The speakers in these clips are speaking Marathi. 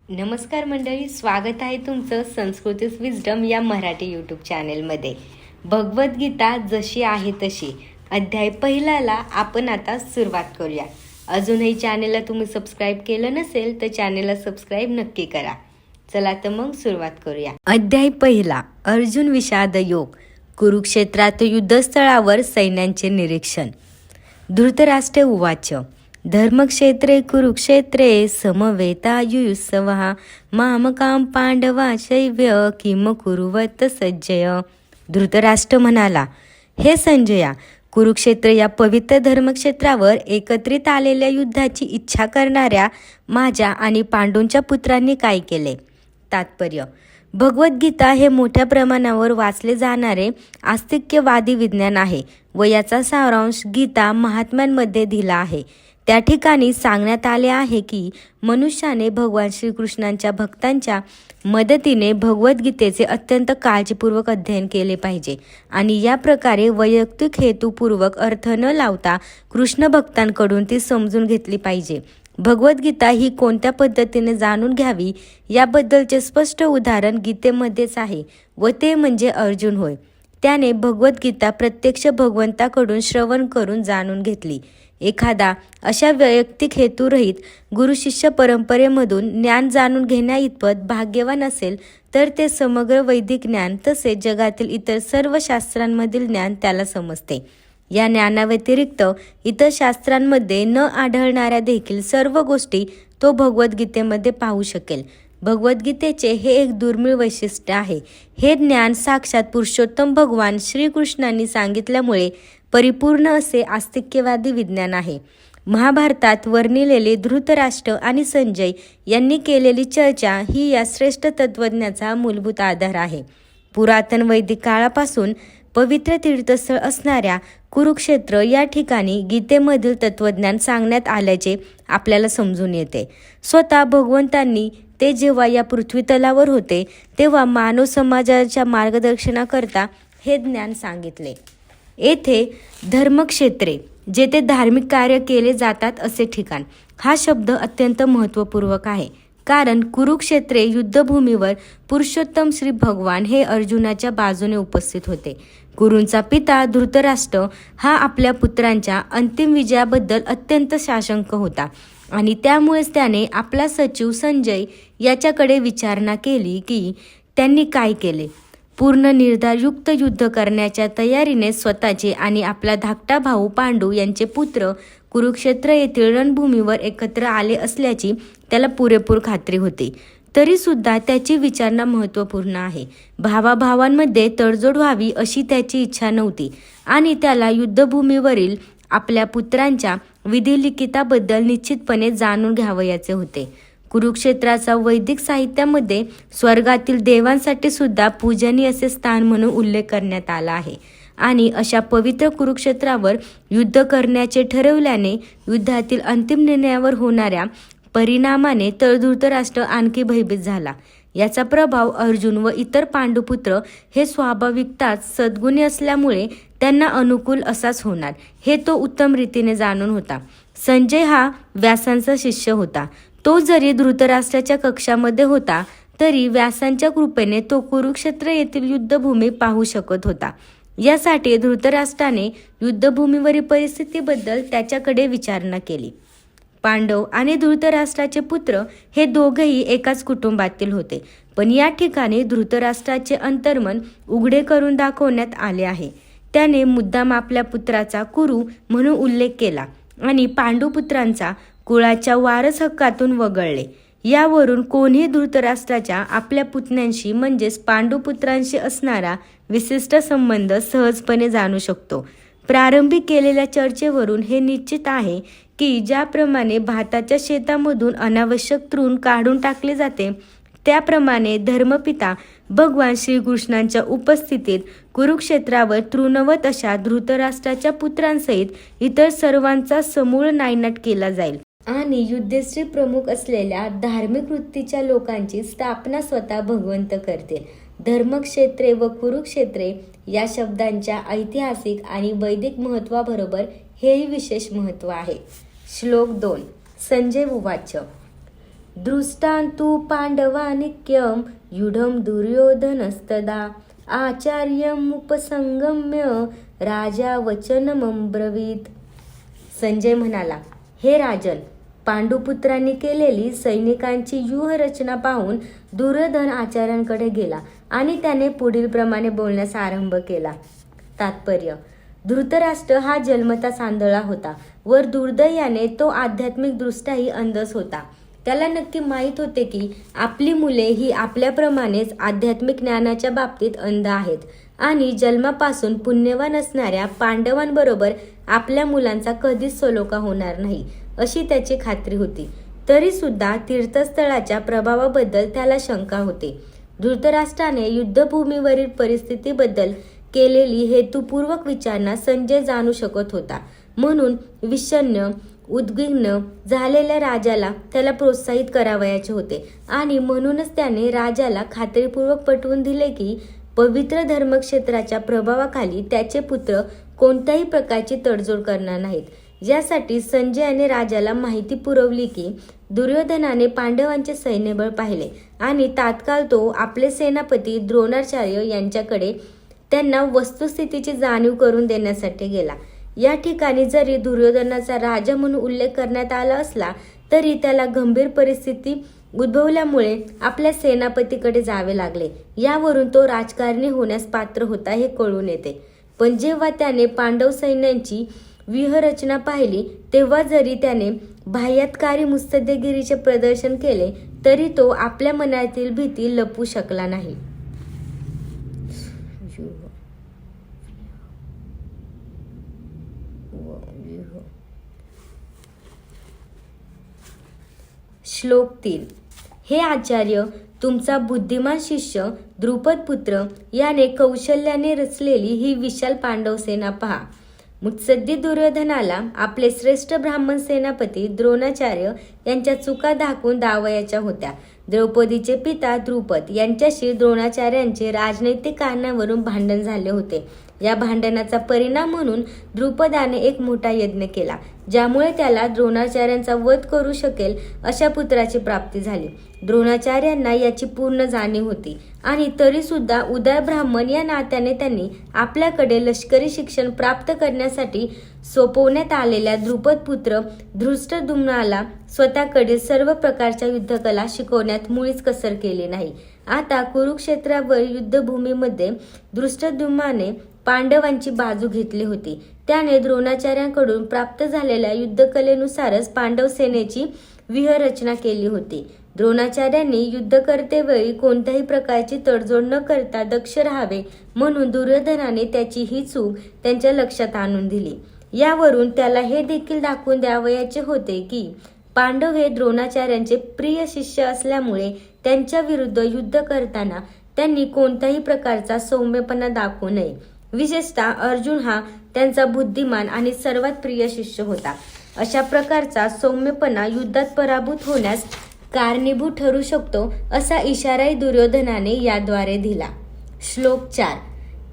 नमस्कार मंडळी, स्वागत आहे तुमचं संस्कृतीस विजडम या मराठी यूट्यूब चॅनेलमध्ये. भगवद्गीता जशी आहे तशी अध्याय पहिल्याला आपण आता सुरुवात करूया. अजूनही चॅनेलला तुम्ही सबस्क्राईब केलं नसेल तर चॅनेलला सबस्क्राईब नक्की करा. चला तर मग सुरुवात करूया. अध्याय पहिला, अर्जुन विषाद योग. कुरुक्षेत्रात युद्धस्थळावर सैन्यांचे निरीक्षण. धृतराष्ट्र उवाच, धर्मक्षेत्रे कुरुक्षेत्रे समवेतायुयुत्सवः मामकां पांडवा शैव्य किम कुरुवत सज्जय. धृतराष्ट्र म्हणाला, हे संजया, कुरुक्षेत्र या पवित्र धर्मक्षेत्रावर एकत्रित आलेल्या युद्धाची इच्छा करणाऱ्या माझ्या आणि पांडूंच्या पुत्रांनी काय केले? तात्पर्य: भगवद्गीता हे मोठ्या प्रमाणावर वाचले जाणारे आस्तिक्यवादी विज्ञान आहे व याचा सारांश गीता महात्म्यांमध्ये दिला आहे. त्या ठिकाणी सांगण्यात आले आहे की मनुष्याने भगवान श्रीकृष्णांच्या भक्तांच्या मदतीने भगवद्गीतेचे अत्यंत काळजीपूर्वक अध्ययन केले पाहिजे आणि या प्रकारे वैयक्तिक हेतुपूर्वक अर्थ न लावता कृष्ण भक्तांकडून ती समजून घेतली पाहिजे. भगवद्गीता ही कोणत्या पद्धतीने जाणून घ्यावी याबद्दलचे स्पष्ट उदाहरण गीतेमध्येच आहे व ते म्हणजे अर्जुन होय. त्याने भगवद्गीता प्रत्यक्ष भगवंताकडून श्रवण करून जाणून घेतली. एखादा अशा वैयक्तिक हेतुरहित गुरुशिष्य परंपरेमधून ज्ञान जाणून घेण्या इतपत भाग्यवान असेल तर ते समग्र वैदिक ज्ञान तसेच जगातील इतर सर्व शास्त्रांमधील ज्ञान त्याला समजते. या ज्ञानाव्यतिरिक्त इतर शास्त्रांमध्ये न आढळणाऱ्या देखील सर्व गोष्टी तो भगवद्गीतेमध्ये पाहू शकेल. भगवद्गीतेचे हे एक दुर्मिळ वैशिष्ट्य आहे. हे ज्ञान साक्षात पुरुषोत्तम भगवान श्रीकृष्णांनी सांगितल्यामुळे परिपूर्ण असे आस्तिक्यवादी विज्ञान आहे. महाभारतात वर्णिलेले धृतराष्ट्र आणि संजय यांनी केलेली चर्चा ही या श्रेष्ठ तत्त्वज्ञाचा मूलभूत आधार आहे. पुरातन वैदिक काळापासून पवित्र तीर्थस्थळ असणाऱ्या कुरुक्षेत्र या ठिकाणी गीतेमधील तत्त्वज्ञान सांगण्यात आल्याचे आपल्याला समजून येते. स्वतः भगवंतांनी ते जेव्हा या पृथ्वीतलावर होते तेव्हा मानव समाजाच्या मार्गदर्शनाकरता हे ज्ञान सांगितले. येथे धर्मक्षेत्रे, जेथे धार्मिक कार्य केले जातात असे ठिकाण, हा शब्द अत्यंत महत्त्वपूर्वक आहे. कारण कुरुक्षेत्रे युद्धभूमीवर पुरुषोत्तम श्री भगवान हे अर्जुनाच्या बाजूने उपस्थित होते. कुरूंचा पिता धृतराष्ट्र हा आपल्या पुत्रांच्या अंतिम विजयाबद्दल अत्यंत साशंक होता आणि त्यामुळेच त्याने आपला सचिव संजय याच्याकडे विचारणा केली की त्यांनी काय केले. पूर्ण निर्धारयुक्त युद्ध करण्याच्या तयारीने स्वतःचे आणि आपला धाकटा भाऊ पांडू यांचे पुत्र कुरुक्षेत्र येथील रणभूमीवर एकत्र आले असल्याची त्याला पुरेपूर खात्री होती. तरी सुद्धा त्याची विचारणा महत्त्वपूर्ण आहे. भावाभावांमध्ये तडजोड व्हावी अशी त्याची इच्छा नव्हती आणि त्याला युद्धभूमीवरील आपल्या पुत्रांच्या विधिलिखिताबद्दल निश्चितपणे जाणून घ्यावयाचे होते. कुरुक्षेत्राचा वैदिक साहित्यामध्ये स्वर्गातील देवांसाठी सुद्धा पूजनीय असे स्थान म्हणून उल्लेख करण्यात आला आहे आणि अशा पवित्र कुरुक्षेत्रावर युद्ध करण्याचे ठरवल्याने युद्धातील अंतिम निर्णयावर होणाऱ्या परिणामाने तर धृतराष्ट्र आणखी भयभीत झाला. याचा प्रभाव अर्जुन व इतर पांडुपुत्र हे स्वाभाविकताच सद्गुणी असल्यामुळे त्यांना अनुकूल असाच होणार हे तो उत्तम रीतीने जाणून होता. संजय हा व्यासांचा शिष्य होता. तो जरी धृतराष्ट्राच्या कक्षामध्ये होता तरी व्यासांच्या कृपेने तो कुरुक्षेत्र येथील युद्धभूमी पाहू शकत होता. यासाठी धृतराष्ट्राने युद्धभूमीवरील परिस्थितीबद्दल त्याच्याकडे विचारणा केली. पांडव आणि धृतराष्ट्राचे पुत्र हे दोघेही एकाच कुटुंबातील होते, पण या ठिकाणी धृतराष्ट्राचे अंतर्मन उघडे करून दाखवण्यात आले आहे. त्याने मुद्दाम आपल्या पुत्राचा कुरु म्हणून उल्लेख केला आणि पांडुपुत्रांचा कुळाच्या वारस हक्कातून वगळले. यावरून कोणीही धृतराष्ट्राच्या आपल्या पुतण्यांशी म्हणजेच पांडुपुत्रांशी असणारा विशिष्ट संबंध सहजपणे जाणू शकतो. प्रारंभी केलेल्या चर्चेवरून हे निश्चित आहे की ज्याप्रमाणे भाताच्या शेतामधून अनावश्यक तृण काढून टाकले जाते त्याप्रमाणे धर्मपिता भगवान श्रीकृष्णांच्या उपस्थितीत कुरुक्षेत्रावर तृणवत अशा धृतराष्ट्राच्या पुत्रांसहित इतर सर्वांचा समूळ नायनाट केला जाईल आणि युद्धश्री प्रमुख असलेल्या धार्मिक वृत्तीच्या लोकांची स्थापना स्वतः भगवंत करतील. धर्मक्षेत्रे व कुरुक्षेत्रे या शब्दांच्या ऐतिहासिक आणि वैदिक महत्त्वाबरोबर हेही विशेष महत्त्व आहे. श्लोक 2. संजय उवाच, दृष्टान्तु पाण्डवानिक्यं युढं दुर्योधनस्तदा आचार्यमुपसंगम्य राजा वचनमब्रवीत. संजय म्हणाला, हे राजन, पांडुपुत्रांनी केलेली सैनिकांची व्यूहरचना पाहून दुर्योधन आचार्यांकडे गेला आणि त्याने पुढील प्रमाणे बोलण्यास आरंभ केला. तात्पर्य: धृतराष्ट्र हा जन्मता सांधळा होता व दुर्दैवाने तो आध्यात्मिक दृष्ट्याही अंधच होता. त्याला नक्की माहीत होते की आपली मुले ही आपल्याप्रमाणेच आध्यात्मिक ज्ञानाच्या बाबतीत अंध आहेत आणि जन्मापासून पुण्यवान असणाऱ्या पांडवांबरोबर आपल्या मुलांचा कधीच सलोखा होणार नाही अशी त्याची खात्री होती. तरी सुद्धा तीर्थस्थळाच्या प्रभावाबद्दल त्याला शंका होती. धृतराष्ट्राने युद्धभूमीवरील परिस्थितीबद्दल केलेली हेतुपूर्वक विचारणा संजय जाणू शकत होता. म्हणून विषण्ण उद्विग्न झालेल्या राजाला त्याला प्रोत्साहित करावयाचे होते आणि म्हणूनच त्याने राजाला खात्रीपूर्वक पटवून दिले की पवित्र धर्मक्षेत्राच्या प्रभावाखाली त्याचे पुत्र कोणत्याही प्रकारची तडजोड करणार नाहीत. यासाठी संजयाने राजाला माहिती पुरवली की दुर्योधनाने पांडवांचे सैन्यबळ पाहिले आणि तात्काळ तो आपले सेनापती द्रोणाचार्य यांच्याकडे त्यांना वस्तुस्थितीची जाणीव करून देण्यासाठी गेला. या ठिकाणी जरी दुर्योधनाचा राजा म्हणून उल्लेख करण्यात आला असला तरी त्याला गंभीर परिस्थिती उद्भवल्यामुळे आपल्या सेनापतीकडे जावे लागले. यावरून तो राजकारणी होण्यास पात्र होता हे कळून येते. पण जेव्हा त्याने पांडव सैन्यांची व्यूहरचना पाहिली तेव्हा जरी त्याने बाह्यातकारी मुत्सद्देगिरीचे प्रदर्शन केले तरी तो आपल्या मनातील भीती लपवू शकला नाही. श्लोक 3. हे आचार्य, तुमचा बुद्धिमान शिष्य द्रुपदपुत्र याने कौशल्याने रचलेली ही विशाल पांडव सेना पहा. मुत्सद्दी दुर्योधनाला आपले श्रेष्ठ ब्राह्मण सेनापती द्रोणाचार्य यांच्या चुका दाखवून दावायच्या होत्या. द्रौपदीचे पिता द्रुपद यांच्याशी द्रोणाचार्यांचे राजनैतिक कारणावरून भांडण झाले होते. या भांडणाचा परिणाम म्हणून द्रुपदाने एक मोठा यज्ञ केला ज्यामुळे त्याला द्रोणाचार्यांचा वध करू शकेल अशा पुत्राची प्राप्ती झाली. द्रोणाचार्यांना याची पूर्ण जाणीव होती आणि तरी सुद्धा उदार ब्राह्मण या नात्याने त्यांनी आपल्याकडे लष्करी शिक्षण प्राप्त करण्यासाठी सोपवण्यात आलेल्या द्रुपदपुत्र धृष्टद्युम्नाला स्वतःकडील सर्व प्रकारच्या युद्धकला शिकवण्यात मुळीच कसर केली नाही. आता कुरुक्षेत्रावर युद्धभूमीमध्ये धृष्टद्युम्नाने पांडवांची बाजू घेतली होती. त्याने द्रोणाचार्यांकडून प्राप्त झालेल्या युद्धकलेनुसारच पांडव सेनेची व्यूहरचना केली होती. द्रोणाचार्यांनी युद्ध करतेवेळी कोणत्याही प्रकारची तडजोड न करता दक्ष राहावे म्हणून दुर्योधनाने त्याची ही चूक त्यांच्या लक्षात आणून दिली. यावरून त्याला हे देखील दाखवून द्यावयाचे होते की पांडव हे द्रोणाचार्यांचे प्रिय शिष्य असल्यामुळे त्यांच्या विरुद्ध युद्ध करताना त्यांनी कोणत्याही प्रकारचा सौम्यपणा दाखवू नये. विशेषतः अर्जुन हा त्यांचा बुद्धिमान आणि सर्वात प्रिय शिष्य होता. अशा प्रकारचा सौम्यपणा युद्धात पराभूत होण्यास कारणीभूत ठरू शकतो असा इशाराही दुर्योधनाने याद्वारे दिला. श्लोक 4.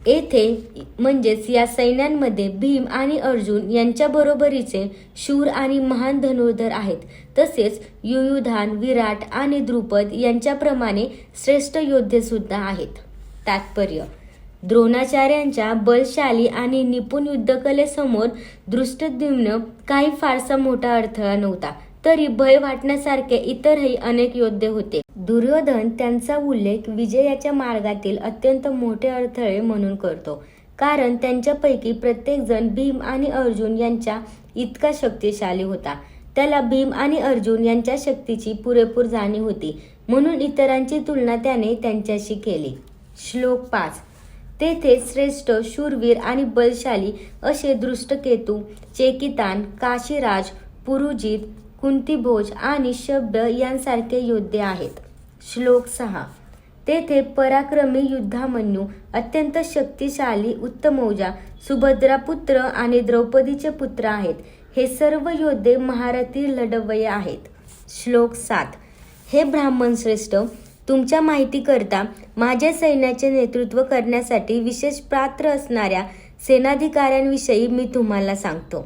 येथे म्हणजेच या सैन्यांमध्ये भीम आणि अर्जुन यांच्या बरोबरीचे शूर आणि महान धनुर्धर आहेत. तसेच युयुधान, विराट आणि द्रुपद यांच्याप्रमाणे श्रेष्ठ योद्धे सुद्धा आहेत. तात्पर्य: द्रोणाचार्यांच्या बलशाली आणि निपुण युद्धकलेसमोर धृष्टद्युम्न काही फारसा मोठा अडथळा नव्हता. तरी भय वाटण्यासारखे इतरही अनेक योद्धे होते. दुर्योधन त्यांचा उल्लेख विजयाच्या मार्गातील अत्यंत मोठे अडथळे म्हणून करतो, कारण त्यांच्यापैकी प्रत्येकजण भीम आणि अर्जुन यांच्या इतका शक्तिशाली होता. त्याला भीम आणि अर्जुन यांच्या शक्तीची पुरेपूर जाणीव होती, म्हणून इतरांची तुलना त्याने त्यांच्याशी केली. श्लोक 5. तेथे श्रेष्ठ शूरवीर आणि बलशाली असे दृष्टकेतू, चेकितान, काशीराज, पुरुजित, कुंतीभोज आणि शब्द यांसारखे योद्धे आहेत. श्लोक 6. तेथे पराक्रमी युद्धामन्यू, अत्यंत शक्तिशाली उत्तमौजा, सुभद्रापुत्र आणि द्रौपदीचे पुत्र आहेत. हे सर्व योद्धे महारथी लढवय्ये आहेत. श्लोक 7. हे ब्राह्मण श्रेष्ठ, तुमच्या माहितीकरता माझ्या सैन्याचे नेतृत्व करण्यासाठी विशेष पात्र असणाऱ्या सेनाधिकाऱ्यांविषयी मी तुम्हाला सांगतो.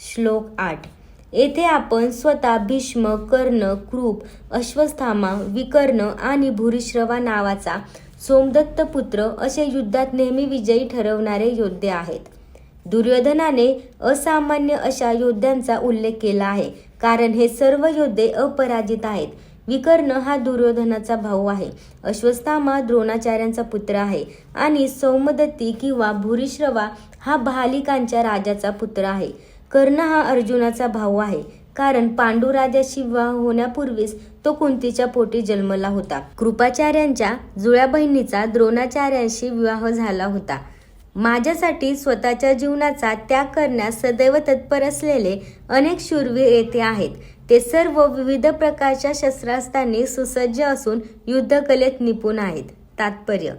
श्लोक 8. येथे आपण स्वतः भीष्म, कर्ण, कृप, अश्वत्थामा, विकर्ण आणि भूरिश्रवा नावाचा सोमदत्त पुत्र असे युद्धात नेहमी विजयी ठरवणारे योद्धे आहेत. दुर्योधनाने असामान्य अशा योद्ध्यांचा उल्लेख केला आहे, कारण हे सर्व योद्धे अपराजित आहेत. विकर्ण हा दुर्योधनाचा भाऊ आहे. अश्वत्थामा द्रोणाचार्यांचा पुत्र आहे आणि सौमदत्ती किंवा भूरिश्रवा हा भालिकांच्या राजाचा पुत्र आहे. कर्ण हा अर्जुनाचा भाऊ आहे, कारण पांडू राजाशी विवाह होण्यापूर्वीच तो कुंतीच्या पोटी जन्मला होता. कृपाचार्यांच्या जुळ्या बहिणीचा द्रोणाचार्यांशी विवाह झाला होता. माझ्यासाठी स्वतःच्या जीवनाचा त्याग करण्यास सदैव तत्पर असलेले अनेक शूरवीर येथे आहेत. ते सर्व विविध प्रकारच्या शस्त्रास्त्रांनी सुसज्ज असून युद्धकलेत निपुण आहेत. तात्पर्य: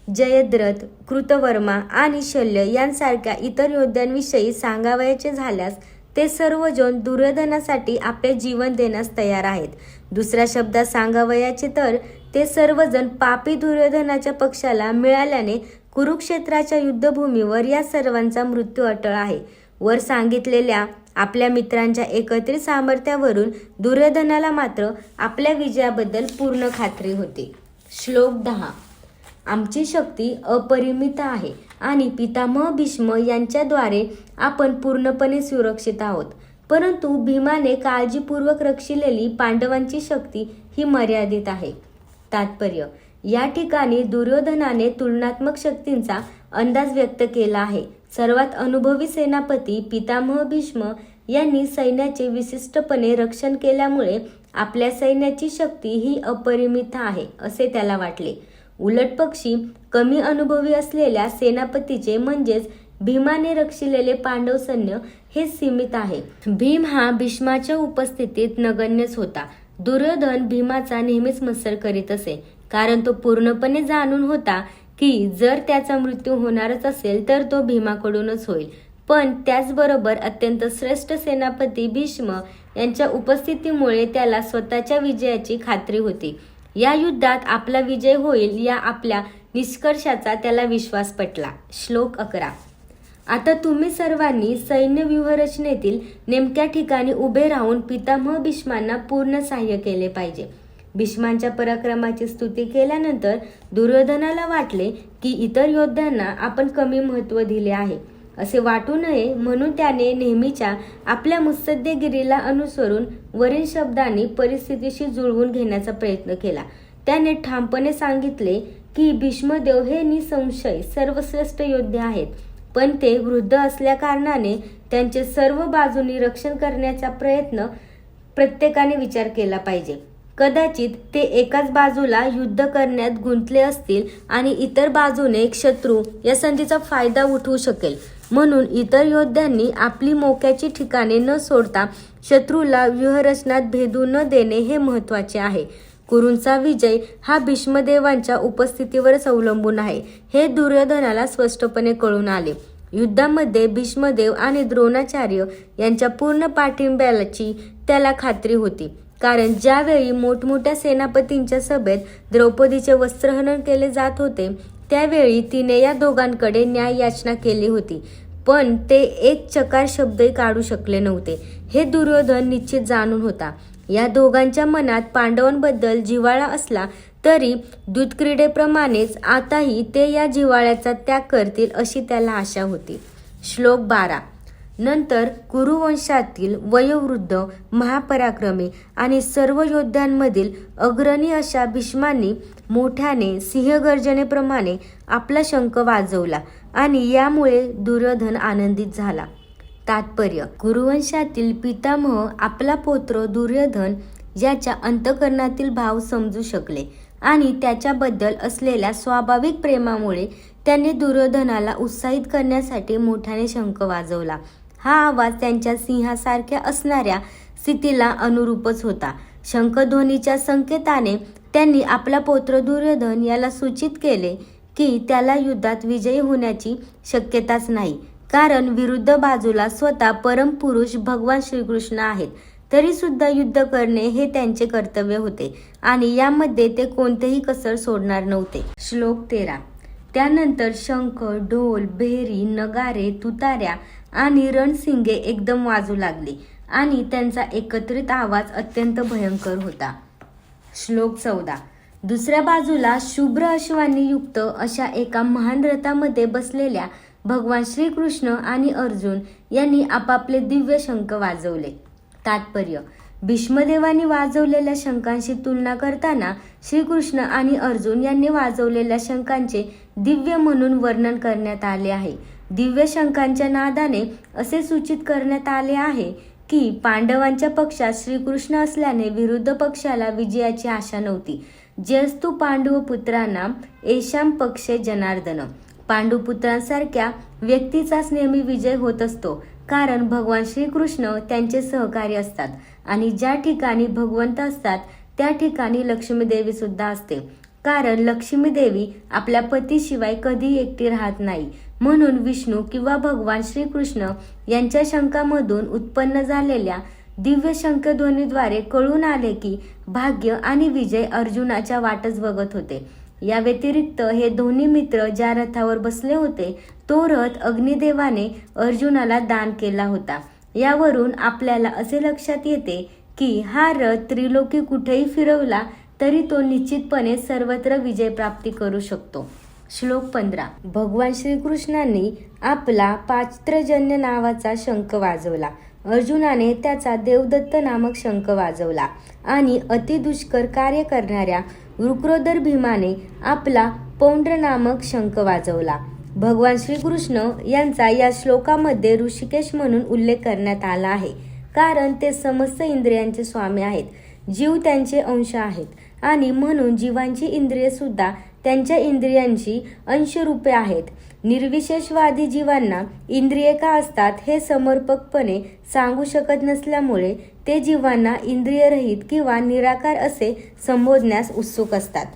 जयद्रथ, कृतवर्मा आणि शल्य यांसारख्या इतर योद्ध्यांविषयी सांगावयाचे झाल्यास ते सर्वजण दुर्योधनासाठी आपले जीवन देण्यास तयार आहेत. दुसऱ्या शब्दात सांगावयाचे तर ते सर्वजण पापी दुर्योधनाच्या पक्षाला मिळाल्याने कुरुक्षेत्राच्या युद्धभूमीवर या सर्वांचा मृत्यू अटळ आहे. वर सांगितलेल्या आपल्या मित्रांच्या एकत्रित सामर्थ्यावरून दुर्योधनाला मात्र आपल्या विजयाबद्दल पूर्ण खात्री होती. श्लोक 10. आमची शक्ती अपरिमित आहे आणि पितामह भीष्म यांच्याद्वारे आपण पूर्णपणे सुरक्षित आहोत. परंतु भीमाने काळजीपूर्वक रक्षिलेली पांडवांची शक्ती ही मर्यादित आहे. तात्पर्य: या ठिकाणी दुर्योधनाने तुलनात्मक शक्तींचा अंदाज व्यक्त केला आहे. सर्वात अनुभवी सेनापती पितामह भीष्म यांनी सैन्याचे विशिष्टपणे रक्षण केल्यामुळे आपल्या सैन्याची शक्ती ही अपरिमित आहे असे त्याला वाटले. उलटपक्षी कमी अनुभवी असलेल्या सेनापतीचे म्हणजेच भीमाने रक्षिलेले पांडव सैन्य हे सीमित आहे. भीम हा भीष्माच्या उपस्थितीत नगण्यच होता. दुर्योधन भीमाचा नेहमीच मत्सर करीत असे, कारण तो पूर्णपणे जाणून होता की जर त्याचा मृत्यू होणारच असेल तर तो भीमाकडूनच होईल. पण त्याचबरोबर अत्यंत श्रेष्ठ सेनापती भीष्म यांच्या उपस्थितीमुळे त्याला स्वतःच्या विजयाची खात्री होती. या युद्धात आपला विजय होईल या आपल्या निष्कर्षाचा त्याला विश्वास पटला. श्लोक 11. आता तुम्ही सर्वांनी सैन्य व्यूहरचनेतील नेमक्या ठिकाणी उभे राहून पितामह भीष्मांना पूर्ण सहाय्य केले पाहिजे. भीष्मांच्या पराक्रमाची स्तुती केल्यानंतर दुर्योधनाला वाटले की इतर योद्ध्यांना आपण कमी महत्त्व दिले आहे असे वाटू नये, म्हणून त्याने नेहमीच्या आपल्या मुत्सद्देगिरीला अनुसरून वरील शब्दांनी परिस्थितीशी जुळवून घेण्याचा प्रयत्न केला. त्याने ठामपणे सांगितले की भीष्मदेव हे निसंशय सर्वश्रेष्ठ योद्धे आहेत, पण ते वृद्ध असल्याकारणाने त्यांचे सर्व बाजूंनी रक्षण करण्याचा प्रयत्न प्रत्येकाने विचार केला पाहिजे. कदाचित ते एकाच बाजूला युद्ध करण्यात गुंतले असतील आणि इतर बाजूने एक शत्रू या संधीचा फायदा उठवू शकेल. म्हणून इतर योद्ध्यांनी आपली मोक्याची ठिकाणे न सोडता शत्रूला व्यूहरचनात भेदू न देणे हे महत्त्वाचे आहे. कुरूंचा विजय हा भीष्मदेवांच्या उपस्थितीवरच अवलंबून आहे हे दुर्योधनाला स्पष्टपणे कळून आले. युद्धामध्ये भीष्मदेव आणि द्रोणाचार्य यांच्या पूर्ण पाठिंब्याची त्याला खात्री होती, कारण ज्यावेळी मोठमोठ्या सेनापतींच्या सभेत द्रौपदीचे वस्त्रहनन केले जात होते त्यावेळी तिने या दोघांकडे न्याय याचना केली होती, पण ते एक चकार शब्दही काढू शकले नव्हते हे दुर्योधन निश्चित जाणून होता. या दोघांच्या मनात पांडवांबद्दल जिव्हाळा असला तरी दूतक्रीडेप्रमाणेच आताही ते या जिव्हाळ्याचा त्याग करतील अशी त्याला आशा होती. श्लोक 12. नंतर कुरुवंशातील वयोवृद्ध, महापराक्रमी आणि सर्व योद्ध्यांमधील अग्रणी अशा भीष्मांनी मोठ्याने सिंहगर्जनेप्रमाणे आपला शंख वाजवला आणि यामुळे दुर्योधन आनंदित झाला. तात्पर्य: कुरुवंशातील पितामह आपला पौत्र दुर्योधन याच्या अंतःकरणातील भाव समजू शकले आणि त्याच्याबद्दल असलेल्या स्वाभाविक प्रेमामुळे त्यांनी दुर्योधनाला उत्साहित करण्यासाठी मोठ्याने शंख वाजवला. हा आवाज त्यांच्या सिंहासारख्या असणाऱ्या स्थितीला अनुरूपच होता. शंखध्वनीच्या संकेताने त्यांनी आपला पौत्र दुर्योधन याला सूचित केले की त्याला युद्धात विजयी होण्याची शक्यताच नाही, कारण विरुद्ध बाजूला स्वतः परमपुरुष भगवान श्रीकृष्ण आहेत. तरी सुद्धा युद्ध करणे हे त्यांचे कर्तव्य होते आणि यामध्ये ते कोणतेही कसर सोडणार नव्हते. श्लोक 13. त्यानंतर शंख, ढोल, भेरी, नगारे, तुताऱ्या आणि रणशिंगे एकदम वाजू लागली आणि त्यांचा एकत्रित आवाज अत्यंत भयंकर होता. श्लोक 14. दुसऱ्या बाजूला शुभ्र अश्वांनी युक्त अशा एका महान रथामध्ये बसलेल्या भगवान श्रीकृष्ण आणि अर्जुन यांनी आपापले दिव्य शंख वाजवले. तात्पर्य: भीष्मदेवांनी वाजवलेल्या शंखांशी तुलना करताना श्रीकृष्ण आणि अर्जुन यांनी वाजवलेल्या शंखांचे दिव्य म्हणून वर्णन करण्यात आले आहे. दिव्य शंखांच्या नादाने असे सूचित करण्यात आले आहे की पांडवांच्या पक्षात श्रीकृष्ण असल्याने विरुद्ध पक्षाला विजयाची आशा नव्हती. जस्तु पांडुपुत्रांना येषां पक्षे जनार्दन. पांडुपुत्रांसारख्या व्यक्तीचाच नेहमी विजय होत असतो, कारण भगवान श्रीकृष्ण त्यांचे सहकारी असतात आणि ज्या ठिकाणी भगवंत असतात त्या ठिकाणी लक्ष्मी देवी सुद्धा असते, कारण लक्ष्मी देवी आपल्या पतीशिवाय कधी एकटी राहत नाही. म्हणून विष्णू किंवा भगवान श्रीकृष्ण यांच्या शंखामधून उत्पन्न झालेल्या दिव्य शंखध्वनीद्वारे कळून आले की भाग्य आणि विजय अर्जुनाच्या वाटच बघत होते. या व्यतिरिक्त हे दोन्ही मित्र ज्या रथावर बसले होते तो रथ अग्निदेवाने अर्जुनाला दान केला होता. यावरून आपल्याला असे लक्षात येते की हा रथ त्रिलोकी कुठेही फिरवला तरी तो निश्चितपणे सर्वत्र विजय प्राप्ती करू शकतो. श्लोक 15. भगवान श्रीकृष्णांनी आपला पात्रजन्य नावाचा शंख वाजवला. अर्जुनाने त्याचा देवदत्त नामक शंख वाजवला आणि अतिदुष्कर कार्य करणाऱ्या वृक्रोदर भीमाने आपला पौंड्र नामक शंख वाजवला. भगवान श्रीकृष्ण यांचा या श्लोकामध्ये ऋषिकेश म्हणून उल्लेख करण्यात आला आहे, कारण ते समस्त इंद्रियांचे स्वामी आहेत. जीव त्यांचे अंश आहेत आणि म्हणून जीवांची इंद्रिये सुद्धा त्यांच्या इंद्रियांची अंशरूपे आहेत. निर्विशेषवादी जीवांना इंद्रिये का असतात हे समर्पकपणे सांगू शकत नसल्यामुळे ते जीवांना इंद्रियरहित किंवा निराकार असे संबोधण्यास उत्सुक असतात.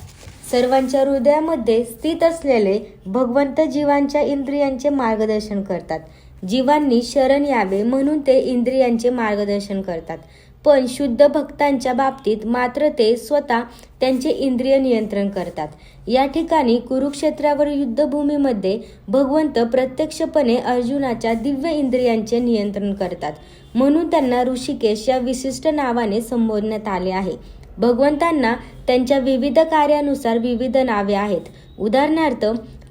सर्वांच्या हृदयामध्ये स्थित असलेले भगवंत जीवांच्या इंद्रियांचे मार्गदर्शन करतात. जीवांनी शरण यावे म्हणून ते इंद्रियांचे मार्गदर्शन करतात, पण शुद्ध भक्तांच्या बाबतीत मात्र ते स्वतः त्यांचे इंद्रिय नियंत्रण करतात. या ठिकाणी कुरुक्षेत्रावर युद्धभूमीमध्ये भगवंत प्रत्यक्षपणे अर्जुनाच्या दिव्य इंद्रियांचे नियंत्रण करतात, म्हणून त्यांना ऋषिकेश या विशिष्ट नावाने संबोधण्यात आले आहे. भगवंतांना त्यांच्या विविध कार्यानुसार विविध नावे आहेत. उदाहरणार्थ,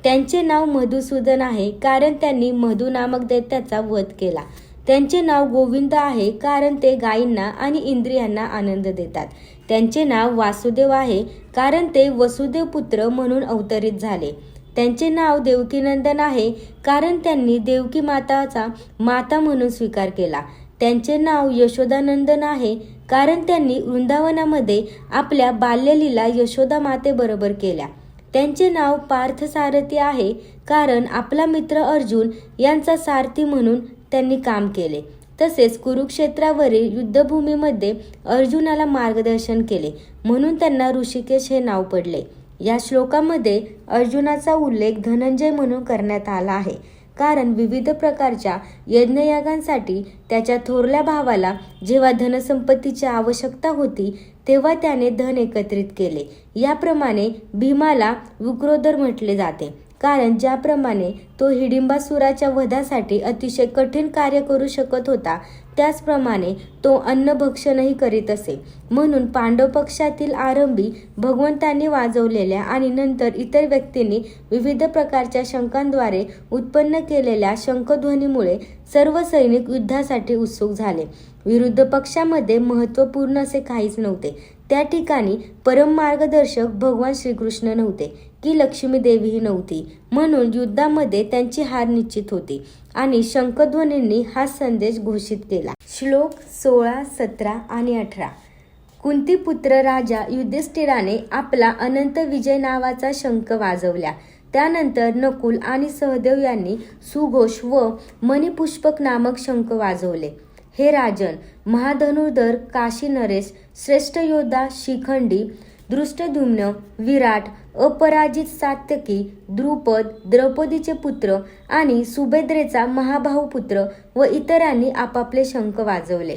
त्यांचे नाव मधुसूदन आहे कारण त्यांनी मधु नामक दैत्याचा वध केला. त्यांचे नाव गोविंद आहे कारण ते गायींना आणि इंद्रियांना आनंद देतात. त्यांचे नाव वासुदेव आहे कारण ते वसुदेव पुत्र म्हणून अवतरित झाले. त्यांचे नाव देवकीनंदन आहे कारण त्यांनी देवकी माताचा माता म्हणून स्वीकार केला. त्यांचे नाव यशोदानंदन आहे कारण त्यांनी वृंदावनामध्ये आपल्या बाल्यलीला यशोदा मातेबरोबर केल्या. त्यांचे नाव पार्थसारथी आहे कारण आपला मित्र अर्जुन यांचा सारथी म्हणून त्यांनी काम केले. तसेच कुरुक्षेत्रावरील युद्धभूमीमध्ये अर्जुनाला मार्गदर्शन केले म्हणून त्यांना ऋषिकेश हे नाव पडले. या श्लोकामध्ये अर्जुनाचा उल्लेख धनंजय म्हणून करण्यात आला आहे, कारण विविध प्रकारच्या यज्ञयागांसाठी त्याच्या थोरल्या भावाला जेव्हा धनसंपत्तीची आवश्यकता होती तेव्हा त्याने धन एकत्रित केले. याप्रमाणे भीमाला वृक्रोदर म्हटले जाते, कारण ज्याप्रमाणे तो हिडिंबासुराच्या वधासाठी अतिशय कठीण कार्य करू शकत होता त्याचप्रमाणे तो अन्नभक्षणही करीत असे. म्हणून पांडव पक्षातील आरंभी भगवंतांनी वाजवलेल्या आणि नंतर इतर व्यक्तींनी विविध प्रकारच्या शंखांद्वारे उत्पन्न केलेल्या शंखध्वनीमुळे सर्व सैनिक युद्धासाठी उत्सुक झाले. विरुद्ध पक्षामध्ये महत्त्वपूर्ण असे काहीच नव्हते. त्या ठिकाणी परम मार्गदर्शक भगवान श्रीकृष्ण नव्हते की लक्ष्मी देवीही नव्हती, म्हणून युद्धामध्ये त्यांची हार निश्चित होती आणि शंखध्वनींनी हा संदेश घोषित केला. श्लोक 16, 17 आणि 18. कुंतीपुत्र राजा युधिष्ठिराने आपला अनंत विजय नावाचा शंख वाजवला. त्यानंतर नकुल आणि सहदेव यांनी सुघोष व मणिपुष्पक नामक शंख वाजवले. हे राजन, महाधनुर्धर काशी नरेश, श्रेष्ठ योद्धा शिखंडी, दृष्टद्युम्न, विराट, अपराजित सात्यकी, द्रुपद, द्रौपदीचे पुत्र आणि सुभद्रेचा महाभाऊ पुत्र व इतरांनी आपापले शंख वाजवले.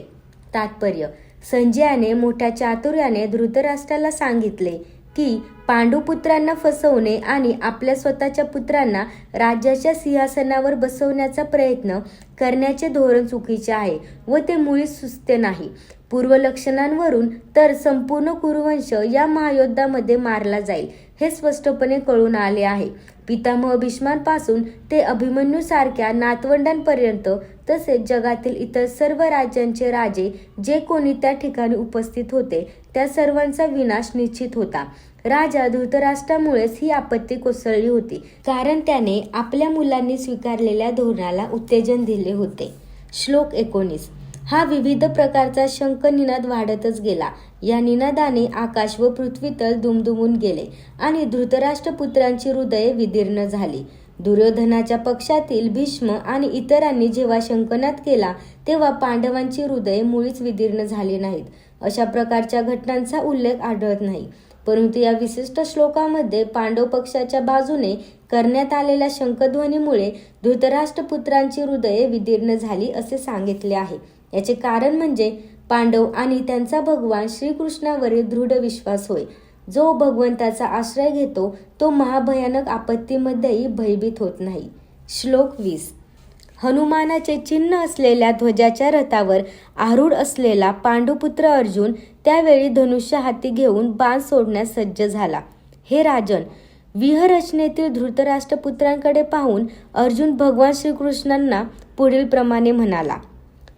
तात्पर्य: संजयाने मोठ्या चातुर्याने धृतराष्ट्राला सांगितले की पांडुपुत्रांना फसवणे आणि आपल्या स्वतःच्या पुत्रांना राज्याच्या सिंहासनावर बसवण्याचा प्रयत्न करण्याचे धोरण चुकीचे आहे व ते मुळीच सुस्ते नाही. पूर्वलक्षणांवरून तर संपूर्ण कुरुवंश या महायुद्धामध्ये मारला जाईल हे स्पष्टपणे कळून आले आहे. पितामह भीष्मांपासून ते अभिमन्यूसारख्या नातवंडांपर्यंत तसेच जगातील इतर सर्व राज्यांचे राजे जे कोणी त्या ठिकाणी उपस्थित होते त्या सर्वांचा विनाश निश्चित होता. राजा धृतराष्ट्रामुळेच ही आपत्ती कोसळली होती, कारण त्याने आपल्या मुलांनी स्वीकारलेल्या धोरणाला उत्तेजन दिले होते. श्लोक 19. हा विविध प्रकारचा शंख निनाद वाढतच गेला. या निनादाने आकाश व पृथ्वीतल दुमदुमून गेले आणि धृतराष्ट्र पुत्रांची हृदये विदीर्ण झाली. दुर्योधनाच्या पक्षातील भीष्म आणि इतरांनी जेव्हा शंखनाद केला तेव्हा पांडवांची हृदये मुळीच विदीर्ण झाली नाहीत. अशा प्रकारच्या घटनांचा उल्लेख आढळत नाही. परंतु या विशिष्ट श्लोकामध्ये पांडव पक्षाच्या बाजूने करण्यात आलेल्या शंखध्वनीमुळे धृतराष्ट्र पुत्रांची हृदये विदीर्ण झाली असे सांगितले आहे. याचे कारण म्हणजे पांडव आणि त्यांचा भगवान श्रीकृष्णावरील दृढ विश्वास होय. जो भगवंताचा आश्रय घेतो तो महाभयानक आपत्तीमध्येही भयभीत होत नाही. श्लोक 20. हनुमानाचे चिन्ह असलेल्या ध्वजाच्या रथावर आरूढ असलेला पांडुपुत्र अर्जुन त्यावेळी धनुष्य हाती घेऊन बाण सोडण्यास सज्ज झाला. हे राजन, व्यूहरचनेतील धृतराष्ट्र पुत्रांकडे पाहून अर्जुन भगवान श्रीकृष्णांना पुढील प्रमाणे म्हणाला.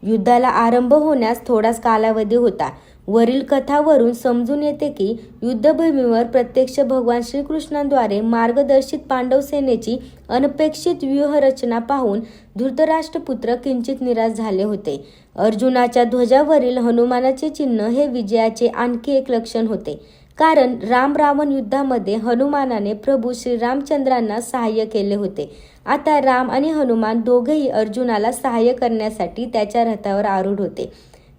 युद्धाला आरंभ होण्यास थोडाच कालावधी होता. वरील कथावरून समजून येते की युद्धभूमीवर प्रत्यक्ष भगवान श्रीकृष्णांद्वारे मार्गदर्शित पांडव सेनेची अनपेक्षित व्यूहरचना पाहून धृतराष्ट्रपुत्र किंचित निराश झाले होते. अर्जुनाच्या ध्वजावरील हनुमानाचे चिन्ह हे विजयाचे आणखी एक लक्षण होते, कारण राम रावण युद्धामध्ये हनुमानाने प्रभू श्रीरामचंद्रांना सहाय्य केले होते. आता राम आणि हनुमान दोघेही अर्जुनाला सहाय्य करण्यासाठी त्याच्या रथावर आरूढ होते.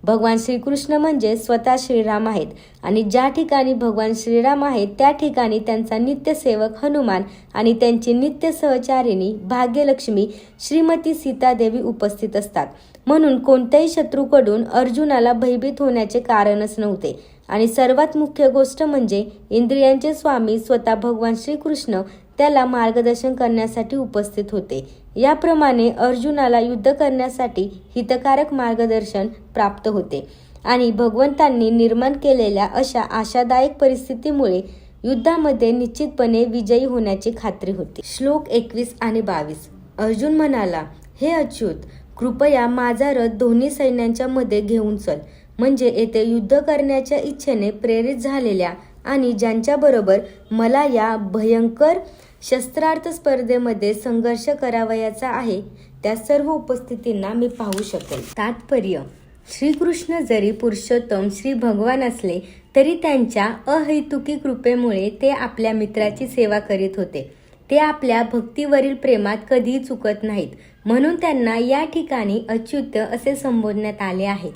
भगवान श्रीकृष्ण म्हणजे स्वतः श्रीराम आहेत आणि ज्या ठिकाणी भगवान श्रीराम आहेत त्या ठिकाणी त्यांचा नित्य सेवक हनुमान आणि त्यांची नित्य सहचारिणी भाग्यलक्ष्मी श्रीमती सीतादेवी उपस्थित असतात. म्हणून कोणत्याही शत्रूकडून अर्जुनाला भयभीत होण्याचे कारणच नव्हते. आणि सर्वात मुख्य गोष्ट म्हणजे इंद्रियांचे स्वामी स्वतः भगवान श्रीकृष्ण त्याला मार्गदर्शन करण्यासाठी उपस्थित होते. याप्रमाणे अर्जुनाला युद्ध करण्यासाठी हितकारक मार्गदर्शन प्राप्त होते आणि भगवंतांनी निर्माण केलेल्या अशा आशादायक परिस्थितीमुळे युद्धामध्ये निश्चितपणे विजयी होण्याची खात्री होती. श्लोक 21 आणि 22. अर्जुन म्हणाला, हे अच्युत, कृपया माझा रथ दोन्ही सैन्यांच्या मध्ये घेऊन चल. म्हणजे येथे युद्ध करण्याच्या इच्छेने प्रेरित झालेल्या आणि ज्यांच्याबरोबर मला या भयंकर शस्त्रार्थ स्पर्धेमध्ये संघर्ष करावयाचा आहे त्या सर्व उपस्थितींना मी पाहू शकेल. तात्पर्य: श्रीकृष्ण जरी पुरुषोत्तम श्री भगवान असले तरी त्यांच्या अहैतुकी कृपेमुळे ते आपल्या मित्राची सेवा करीत होते. ते आपल्या भक्तीवरील प्रेमात कधीही चुकत नाहीत, म्हणून त्यांना या ठिकाणी अच्युत असे संबोधण्यात आले आहे.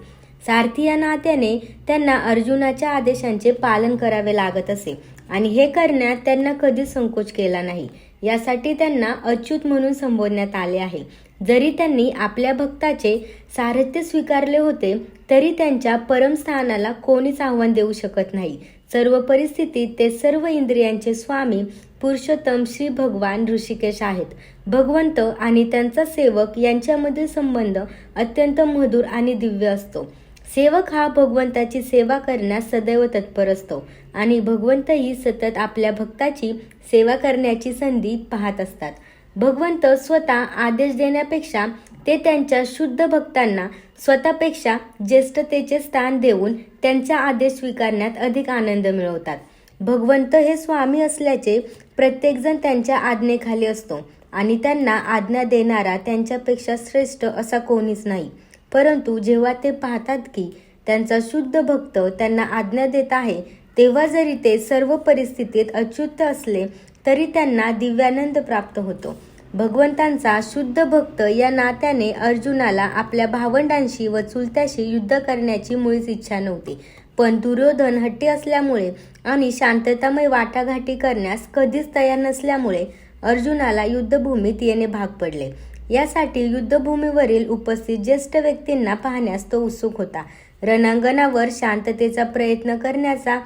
सारथी या नात्याने त्यांना अर्जुनाच्या आदेशांचे पालन करावे लागत असे आणि हे करण्यात त्यांना कधीच संकोच केला नाही. यासाठी त्यांना अच्युत म्हणून संबोधण्यात आले आहे. जरी त्यांनी आपल्या भक्ताचे सारथ्य स्वीकारले होते तरी त्यांच्या परमस्थानाला कोणीच आव्हान देऊ शकत नाही. सर्व परिस्थितीत ते सर्व इंद्रियांचे स्वामी पुरुषोत्तम श्री भगवान ऋषिकेश आहेत. भगवंत आणि त्यांचा सेवक यांच्यामधील संबंध अत्यंत मधुर आणि दिव्य असतो. सेवक हा भगवंताची सेवा करण्यास सदैव तत्पर असतो आणि भगवंतही सतत आपल्या भक्ताची सेवा करण्याची संधी पाहत असतात. भगवंत स्वतः आदेश देण्यापेक्षा ते त्यांच्या शुद्ध भक्तांना स्वतःपेक्षा ज्येष्ठतेचे स्थान देऊन त्यांचा आदेश स्वीकारण्यात अधिक आनंद मिळवतात. भगवंत हे स्वामी असल्याचे प्रत्येकजण त्यांच्या आज्ञेखाली असतो आणि त्यांना आज्ञा देणारा त्यांच्यापेक्षा श्रेष्ठ असा कोणीच नाही. परंतु जेव्हा ते पाहतात की त्यांचा शुद्ध भक्त त्यांना आज्ञा देत आहे तेव्हा जरी ते सर्व परिस्थितीत अच्युत असले तरी त्यांना दिव्यानंद प्राप्त होतो. भगवंतांचा शुद्ध भक्त या नात्याने अर्जुनाला आपल्या भावंडांशी व चुलत्याशी युद्ध करण्याची मुळीच इच्छा नव्हती. पण दुर्योधन हट्टी असल्यामुळे आणि शांततामय वाटाघाटी करण्यास कधीच तयार नसल्यामुळे अर्जुनाला युद्धभूमीत येणे भाग पडले. यासाठी युद्धभूमीवरील उपस्थित ज्येष्ठ व्यक्तींना पाहण्यास तो उत्सुक होता. रणांगणावर शांततेचा प्रयत्न करण्याचा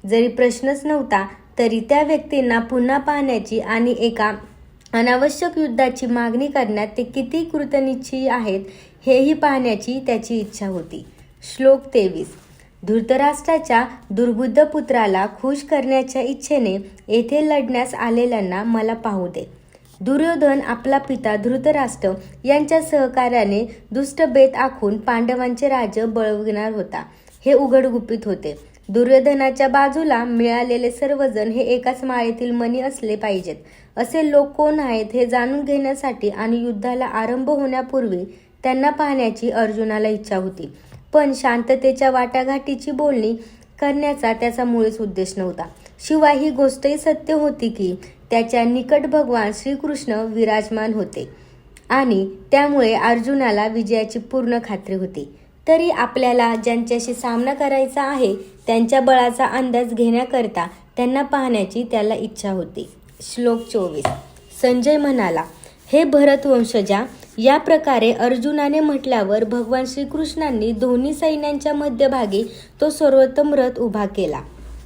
जरी प्रश्नच नव्हता तरी त्या व्यक्तींना पुन्हा पाहण्याची आणि एका अनावश्यक युद्धाची मागणी करण्यात ते किती कृतनिश्चयी आहेत हेही पाहण्याची त्याची इच्छा होती. श्लोक 23. धृतराष्ट्राच्या दुर्बुद्ध पुत्राला खुश करण्याच्या इच्छेने येथे लढण्यास आलेल्यांना मला पाहू दे. दुर्योधन आपला पिता धृतराष्ट्र यांच्या सहकार्याने दुष्ट बेत आखून पांडवांचे राज्य बळविणार होता हे उघडगुपित होते. दुर्योधनाच्या बाजूला मिळालेले सर्वजण हे एकाच माळेतील मणी असले पाहिजेत असे लोक कोण आहेत हे जाणून घेण्यासाठी आणि युद्धाला आरंभ होण्यापूर्वी त्यांना पाहण्याची अर्जुनाला इच्छा होती. पण शांततेच्या वाटाघाटीची बोलणी करण्याचा त्याचा मुळीच उद्देश नव्हता. शिवाय ही गोष्टही सत्य होती की त्याच्या निकट भगवान श्रीकृष्ण विराजमान होते आणि त्यामुळे अर्जुनाला विजयाची पूर्ण खात्री होती. तरी आपल्याला ज्यांच्याशी सामना करायचा आहे त्यांच्या बळाचा अंदाज घेण्याकरता त्यांना पाहण्याची त्याला इच्छा होती. श्लोक 24. संजय म्हणाला, हे भरतवंशजा, या प्रकारे अर्जुनाने म्हटल्यावर भगवान श्रीकृष्णांनी दोन्ही सैन्यांच्या मध्यभागी तो सर्वोत्तम रथ उभा केला.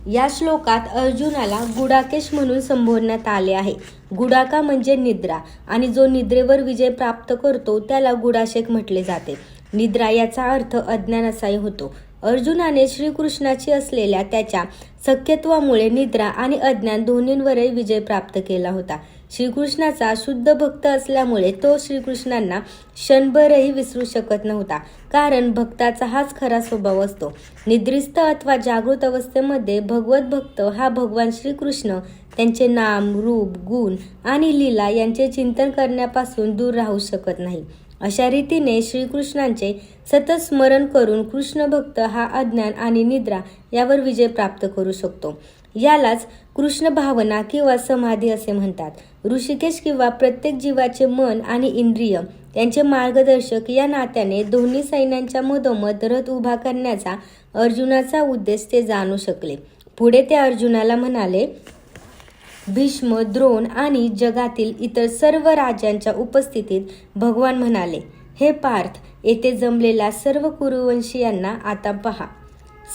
या श्लोकात अर्जुनाला गुडाकेश म्हणून संबोधण्यात आले आहे. गुडाका म्हणजे निद्रा आणि जो निद्रेवर विजय प्राप्त करतो त्याला गुडाशेक म्हटले जाते. निद्रा याचा अर्थ अज्ञान असाही होतो. अर्जुनाने श्रीकृष्णाची असलेल्या त्याच्या सख्यत्वामुळे निद्रा आणि अज्ञान दोन्हींवरही विजय प्राप्त केला होता. श्रीकृष्णाचा शुद्ध भक्त असल्यामुळे तो श्रीकृष्णांना क्षणभरही विसरू शकत नव्हता, कारण भक्ताचा हाच खरा स्वभाव असतो. निद्रिस्त अथवा जागृत अवस्थेमध्ये भगवत भक्त हा भगवान श्रीकृष्ण त्यांचे नाम, रूप, गुण आणि लीला यांचे चिंतन करण्यापासून दूर राहू शकत नाही. अशा रीतीने श्रीकृष्णांचे सतत स्मरण करून कृष्ण भक्त हा अज्ञान आणि निद्रा यावर विजय प्राप्त करू शकतो. यालाच कृष्ण भावना किंवा समाधी असे म्हणतात. ऋषिकेश किंवा प्रत्येक जीवाचे मन आणि इंद्रिय यांचे मार्गदर्शक या नात्याने दोन्ही सैन्यांच्या मधोमध रथ उभा करण्याचा अर्जुनाचा उद्देश ते जाणू शकले. पुढे ते अर्जुनाला म्हणाले, भीष्म, द्रोण आणि जगातील इतर सर्व राजांच्या उपस्थितीत भगवान म्हणाले, हे पार्थ, येथे जमलेल्या सर्व कुरुवंशीयांना आता पहा.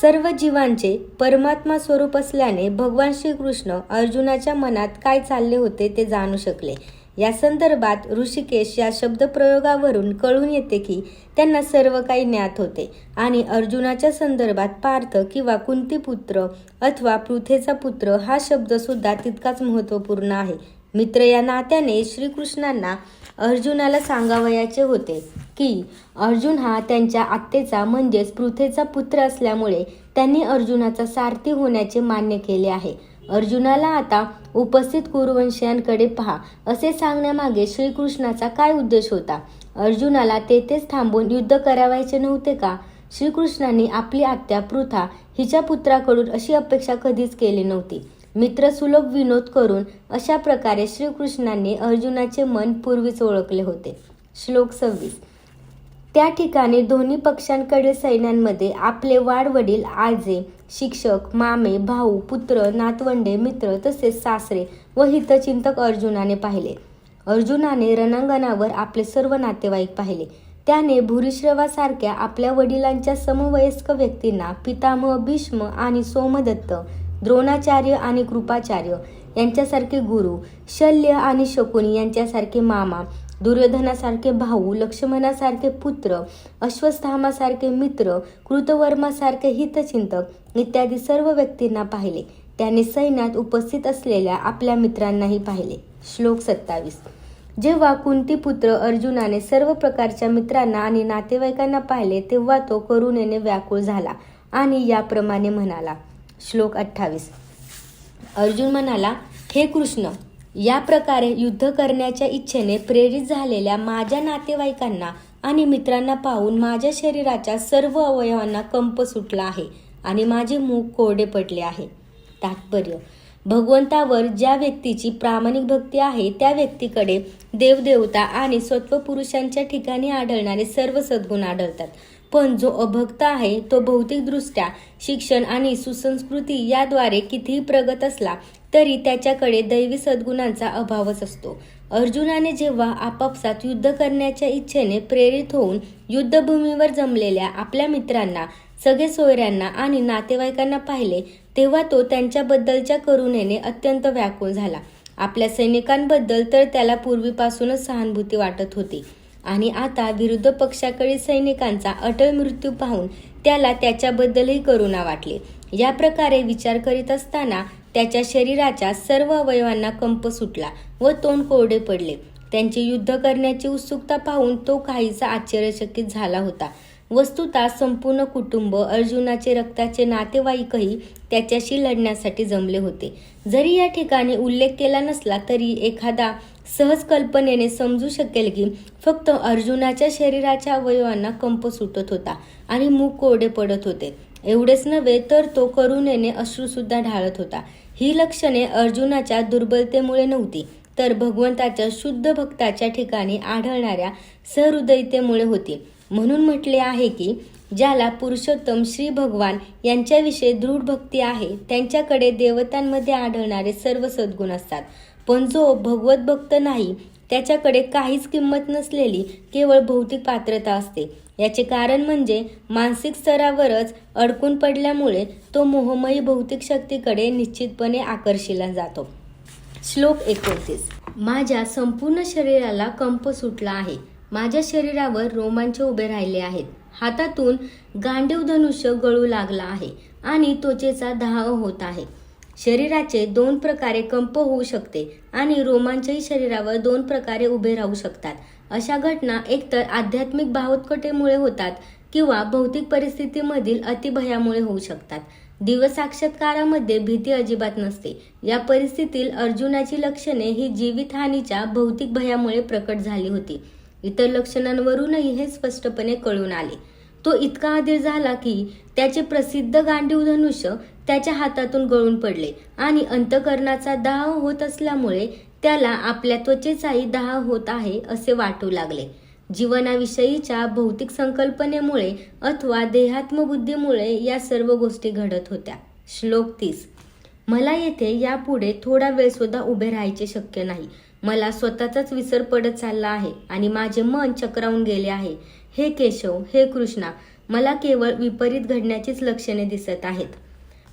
सर्व जीवांचे परमात्मा स्वरूप असल्याने भगवान श्रीकृष्ण अर्जुनाच्या मनात काय चालले होते ते जाणू शकले. या संदर्भात ऋषिकेश या शब्दप्रयोगावरून कळून येते की त्यांना सर्व काही ज्ञात होते आणि अर्जुनाच्या संदर्भात पार्थ किंवा कुंतीपुत्र अथवा पृथेचा पुत्र हा शब्द सुद्धा तितकाच महत्त्वपूर्ण आहे. मित्र या नात्याने श्रीकृष्णांना अर्जुनाला सांगावयाचे होते की अर्जुन हा त्यांच्या आत्तेचा म्हणजेच पृथेचा पुत्र असल्यामुळे त्यांनी अर्जुनाचा सारथी होण्याचे मान्य केले आहे. अर्जुनाला आता उपस्थित कुरुवंशीयांकडे पहा असे सांगण्यामागे श्रीकृष्णाचा काय उद्देश होता? अर्जुनाला तेथेच थांबून युद्ध करावायचे नव्हते का? श्रीकृष्णांनी आपली आत्या पृथा हिच्या पुत्राकडून अशी अपेक्षा कधीच केली नव्हती. मित्रसुलभ विनोद करून अशा प्रकारे श्रीकृष्णांनी अर्जुनाचे मन पूर्वीच ओळखले होते. श्लोक 26. त्या ठिकाणी दोन्ही पक्षांकडील सैन्यांमध्ये आपले वाडवडील, आजे, शिक्षक, मामे, भाऊ, पुत्र, नातवंडे, मित्र तसेच सासरे व हितचिंतक अर्जुनाने पाहिले. अर्जुनाने रणांगणावर आपले सर्व नातेवाईक पाहिले. त्याने भूरिश्रवासारख्या आपल्या वडिलांच्या समवयस्क व्यक्तींना, पितामह भीष्म आणि सोमदत्त, द्रोणाचार्य आणि कृपाचार्य यांच्यासारखे गुरु, शल्य आणि शकुनी यांच्यासारखे मामा, दुर्योधनासारखे भाऊ, लक्ष्मणासारखे पुत्र, अश्वत्थामासारखे मित्र, कृतवर्मासारखे हितचिंतक इत्यादी सर्व व्यक्तींना पाहिले. त्याने सैन्यात उपस्थित असलेल्या आपल्या मित्रांनाही पाहिले. श्लोक 27. जेव्हा कुंतीपुत्र अर्जुनाने सर्व प्रकारच्या मित्रांना आणि नातेवाईकांना पाहिले तेव्हा तो करुणेने व्याकुळ झाला आणि याप्रमाणे म्हणाला. श्लोक 28. अर्जुन म्हणाला, हे कृष्ण, या प्रकारे युद्ध करण्याच्या इच्छेने प्रेरित झालेल्या माझ्या नातेवाईकांना आणि मित्रांना पाहून माझ्या शरीराच्या सर्व अवयवांना कंप सुटला आहे आणि माझे मुख कोरडे पडले आहे. तात्पर्य: भगवंतावर ज्या व्यक्तीची प्रामाणिक भक्ती आहे त्या व्यक्तीकडे देवदेवता आणि सत्वपुरुषांच्या ठिकाणी आढळणारे सर्व सद्गुण आढळतात. पण जो अभक्त आहे तो भौतिकदृष्ट्या शिक्षण आणि सुसंस्कृती याद्वारे कितीही प्रगत असला तरी त्याच्याकडे दैवी सद्गुणांचा अभावच असतो. अर्जुनाने जेव्हा आपापसात युद्ध करण्याच्या इच्छेने प्रेरित होऊन युद्धभूमीवर जमलेल्या आपल्या मित्रांना सगळे सोयऱ्यांना आणि नातेवाईकांना पाहिले तेव्हा तो त्यांच्याबद्दलच्या करुणेने अत्यंत व्याकुळ झाला. आपल्या सैनिकांबद्दल तर त्याला पूर्वीपासूनच सहानुभूती वाटत होती आणि आता विरुद्ध पक्षाकडील सैनिकांचा अटळ मृत्यू पाहून त्याला त्याच्याबद्दलही करुणा वाटली. या प्रकारे विचार करीत असताना त्याच्या शरीराच्या सर्व अवयवांना कंप सुटला व तोंड कोरडे पडले. त्यांची युद्ध करण्याची उत्सुकता पाहून तो काहीसा आश्चर्यचकित झाला होता. वस्तुतः संपूर्ण कुटुंब, अर्जुनाचे रक्ताचे नातेवाईकही त्याच्याशी लढण्यासाठी जमले होते. जरी या ठिकाणी उल्लेख केला नसला तरी एखादा सहज कल्पनेने समजू शकेल की फक्त अर्जुनाच्या शरीराच्या अवयवांना कंप सुटत होता आणि मुख कोरडे पडत होते. एवढेच नव्हे तर तो करुणेने अश्रूसुद्धा ढाळत होता. ही लक्षणे अर्जुनाच्या दुर्बलतेमुळे नव्हती, तर भगवंताच्या शुद्ध भक्ताच्या ठिकाणी आढळणाऱ्या सहृदयतेमुळे होती. म्हणून म्हटले आहे की ज्याला पुरुषोत्तम श्री भगवान यांच्याविषयी दृढ भक्ती आहे त्यांच्याकडे देवतांमध्ये आढळणारे सर्व सद्गुण असतात. पण जो भगवत भक्त नाही त्याच्याकडे काहीच किंमत नसलेली केवळ भौतिक पात्रता असते. याचे कारण म्हणजे मानसिक स्तरावरच अडकून पडल्यामुळे तो मोहमयी भौतिक शक्तीकडे निश्चितपणे आकर्षिला जातो. श्लोक 29. माझ्या संपूर्ण शरीराला कंप सुटला आहे. माझ्या शरीरावर रोमांच उभे राहिले आहेत. हातातून गांडीव धनुष्य गळू लागला आहे आणि त्वचेचा दाह होत आहे. शरीराचे 2 प्रकारे कंप होऊ शकते आणि रोमांचही शरीरावर 2 प्रकारे उभे राहू शकतात. अशा घटना एकतर आध्यात्मिक भावोत्कटेमुळे होतात किंवा भौतिक परिस्थितीमधील अतिभयामुळे होऊ शकतात. दिव्यसाक्षात्कारामध्ये भीती अजिबात नसते. या परिस्थितीत अर्जुनाची लक्षणे ही जीवितहानीच्या भौतिक भयामुळे प्रकट झाली होती. इतर लक्षणांवरूनही हे स्पष्टपणे कळून आले. तो इतका अधीर झाला की त्याचे प्रसिद्ध गांडीव धनुष्य त्याच्या हातातून गळून पडले आणि अंतःकरणाचा दाह होत असल्यामुळे त्याला आपल्या त्वचेचाही दाह होत आहे असे वाटू लागले. जीवनाविषयीच्या भौतिक संकल्पनेमुळे अथवा देहात्मबुद्धीमुळे या सर्व गोष्टी घडत होत्या. श्लोक 30. मला येथे यापुढे थोडा वेळ सुद्धा उभे राहायचे शक्य नाही. मला स्वतःचाच विसर पडत चालला आहे आणि माझे मन चक्रावून गेले आहे. हे केशव, हे कृष्णा, मला केवळ विपरीत घडण्याचीच लक्षणे दिसत आहेत.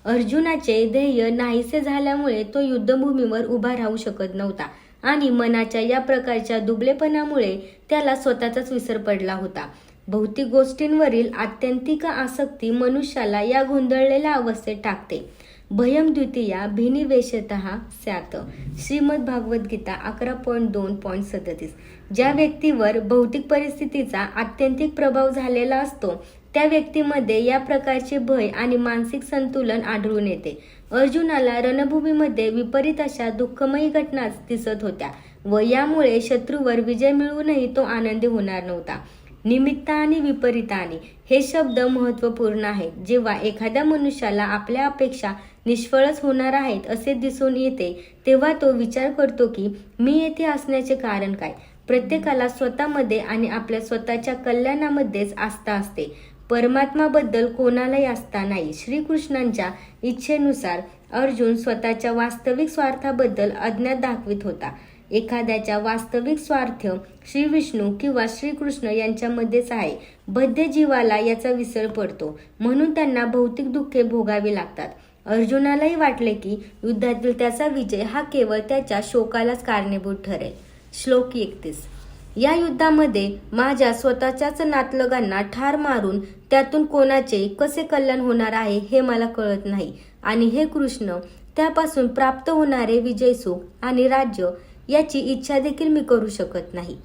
अर्जुनाचे ध्येय नाहीसे झाल्यामुळे तो युद्धभूमीवर उभा राहू शकत नव्हता आणि मनाच्या या प्रकारच्या दुबळेपणामुळे त्याला स्वतःचाच विसर पडला होता. भौतिक गोष्टींवरील आत्यंतिक आसक्ती मनुष्याला या गोंधळलेल्या अवस्थेत टाकते. भयम द्वितीया भिनिवेशतः स्यात्. श्रीमद भागवत गीता 11.2.37. ज्या व्यक्तीवर भौतिक परिस्थितीचा आत्यंतिक प्रभाव झालेला असतो त्या व्यक्तीमध्ये या प्रकारचे भय आणि मानसिक संतुलन आढळून येते. अर्जुनाला रणभूमीमध्ये विपरीत अशा दुःखमयी घटना दिसत होत्या व यामुळे शत्रूवर विजय मिळवूनही तो आनंदी होणार नव्हता. निमित्त आणि विपरीताने हे शब्द महत्त्वपूर्ण आहेत. जेव्हा एखाद्या मनुष्याला आपल्या अपेक्षा निष्फळच होणार आहेत असे दिसून येते तेव्हा तो विचार करतो की मी येथे असण्याचे कारण काय. प्रत्येकाला स्वतःमध्ये आणि आपल्या स्वतःच्या कल्याणामध्येच आस्था असते. परमात्माबद्दल कोणालाही आस्था नाही. श्रीकृष्णांच्या इच्छेनुसार अर्जुन स्वतःच्या वास्तविक स्वार्थाबद्दल अज्ञात दाखवित होता. एखाद्याचा वास्तविक स्वार्थ श्री विष्णू किंवा श्रीकृष्ण यांच्यामध्येच आहे. बद्ध जीवाला याचा विसर पडतो म्हणून त्यांना भौतिक दुःखे भोगावी लागतात. अर्जुनालाही वाटले की युद्धातील त्याचा विजय हा केवळ त्याच्या शोकालाच कारणीभूत ठरेल. श्लोक 31. या युद्धामध्ये माझ्या स्वतःच्याच नातलगांना ठार मारून त्यातून कोणाचे कसे कल्याण होणार आहे हे मला कळत नाही आणि हे कृष्ण त्यापासून प्राप्त होणारे विजय सुख आणि राज्य याची इच्छा देखील मी करू शकत नाही.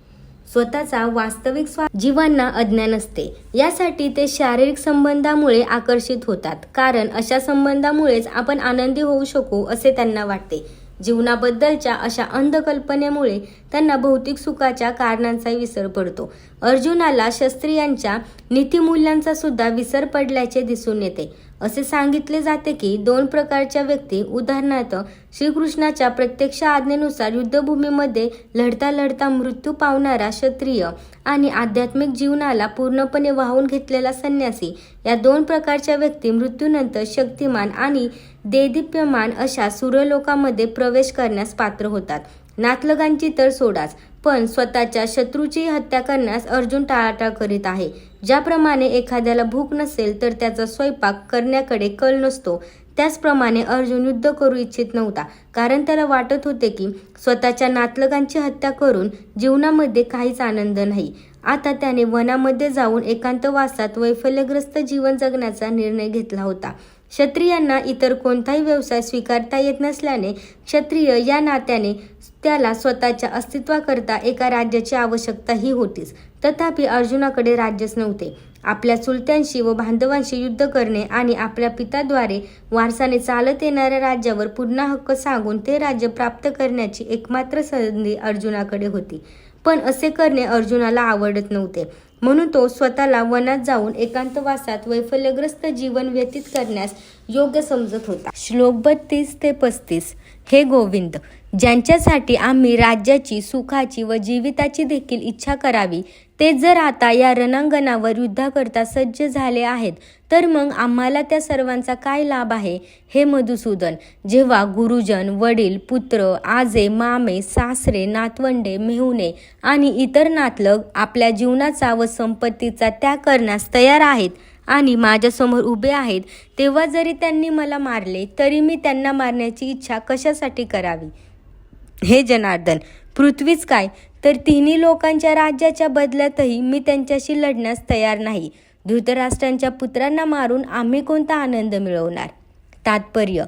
स्वतःचा वास्तविक जीवांना अज्ञान असते. यासाठी ते शारीरिक संबंधामुळे आकर्षित होतात कारण अशा संबंधामुळेच आपण आनंदी होऊ शकू असे त्यांना वाटते. जीवनाबद्दलच्या अशा अंध कल्पनेमुळे त्यांना भौतिक सुखाच्या कारणांचाही विसर पडतो. अर्जुनाला क्षत्रियांच्या नीतिमूल्यांचा सुद्धा विसर पडल्याचे दिसून येते. असे सांगितले जाते की 2 प्रकारच्या व्यक्ती, उदाहरणार्थ श्रीकृष्णाच्या प्रत्यक्ष आज्ञेनुसार युद्धभूमीमध्ये लढता लढता मृत्यू पावणारा क्षत्रिय आणि आध्यात्मिक जीवनाला पूर्णपणे वाहून घेतलेला संन्यासी या दोन प्रकारच्या व्यक्ती मृत्यूनंतर शक्तिमान आणि देदीप्यमान अशा सूर्यलोकामध्ये प्रवेश करण्यास पात्र होतात. नातलगांची तर सोडाच, पण स्वतःच्या शत्रूची हत्या करण्यास अर्जुन टाळाटाळ करीत आहे. ज्याप्रमाणे एखाद्याला भूक नसेल तर त्याचा स्वयंपाक करण्याकडे कल नसतो, त्याचप्रमाणे अर्जुन युद्ध करू इच्छित नव्हता, कारण त्याला वाटत होते की स्वतःच्या नातलगांची हत्या करून जीवनामध्ये काहीच आनंद नाही. आता त्याने वनामध्ये जाऊन एकांतवासात वैफल्यग्रस्त जीवन जगण्याचा निर्णय घेतला होता. क्षत्रियांना इतर कोणताही व्यवसाय स्वीकारता येत नसल्याने क्षत्रिय या नात्याने त्याला स्वतःच्या अस्तित्वाकरता एका राज्याची आवश्यकता ही होतीच. तथापि अर्जुनाकडे राज्यच नव्हते. आपल्या चुलत्यांशी व बांधवांशी युद्ध करणे आणि आपल्या पित्याद्वारे वारसाने चालत येणाऱ्या राज्यावर पुन्हा हक्क सांगून ते राज्य प्राप्त करण्याची एकमात्र संधी अर्जुनाकडे होती. पण असे करणे अर्जुनाला आवडत नव्हते, म्हणून तो स्वतःला वनात जाऊन एकांतवासात वैफल्यग्रस्त जीवन व्यतीत करण्यास योग्य समजत होता. श्लोक 32 ते 35. हे गोविंद, ज्यांच्यासाठी आम्ही राज्याची, सुखाची व जीविताची देखील इच्छा करावी, ते जर आता या रणांगणावर युद्धाकरता सज्ज झाले आहेत, तर मग आम्हाला त्या सर्वांचा काय लाभ आहे? हे मधुसूदन, जेव्हा गुरुजन, वडील, पुत्र, आजे, मामे, सासरे, नातवंडे, मेहुणे आणि इतर नातलग आपल्या जीवनाचा व संपत्तीचा त्याग करण्यास तयार आहेत आणि माझ्यासमोर उभे आहेत, तेव्हा जरी त्यांनी मला मारले तरी मी त्यांना मारण्याची इच्छा कशासाठी करावी? हे जनार्दन, पृथ्वीच काय तर तिन्ही लोकांच्या राज्याच्या बदल्यातही मी त्यांच्याशी लढण्यास तयार नाही. धृतराष्ट्रांच्या पुत्रांना मारून आम्ही कोणता आनंद मिळवणार? तात्पर्य: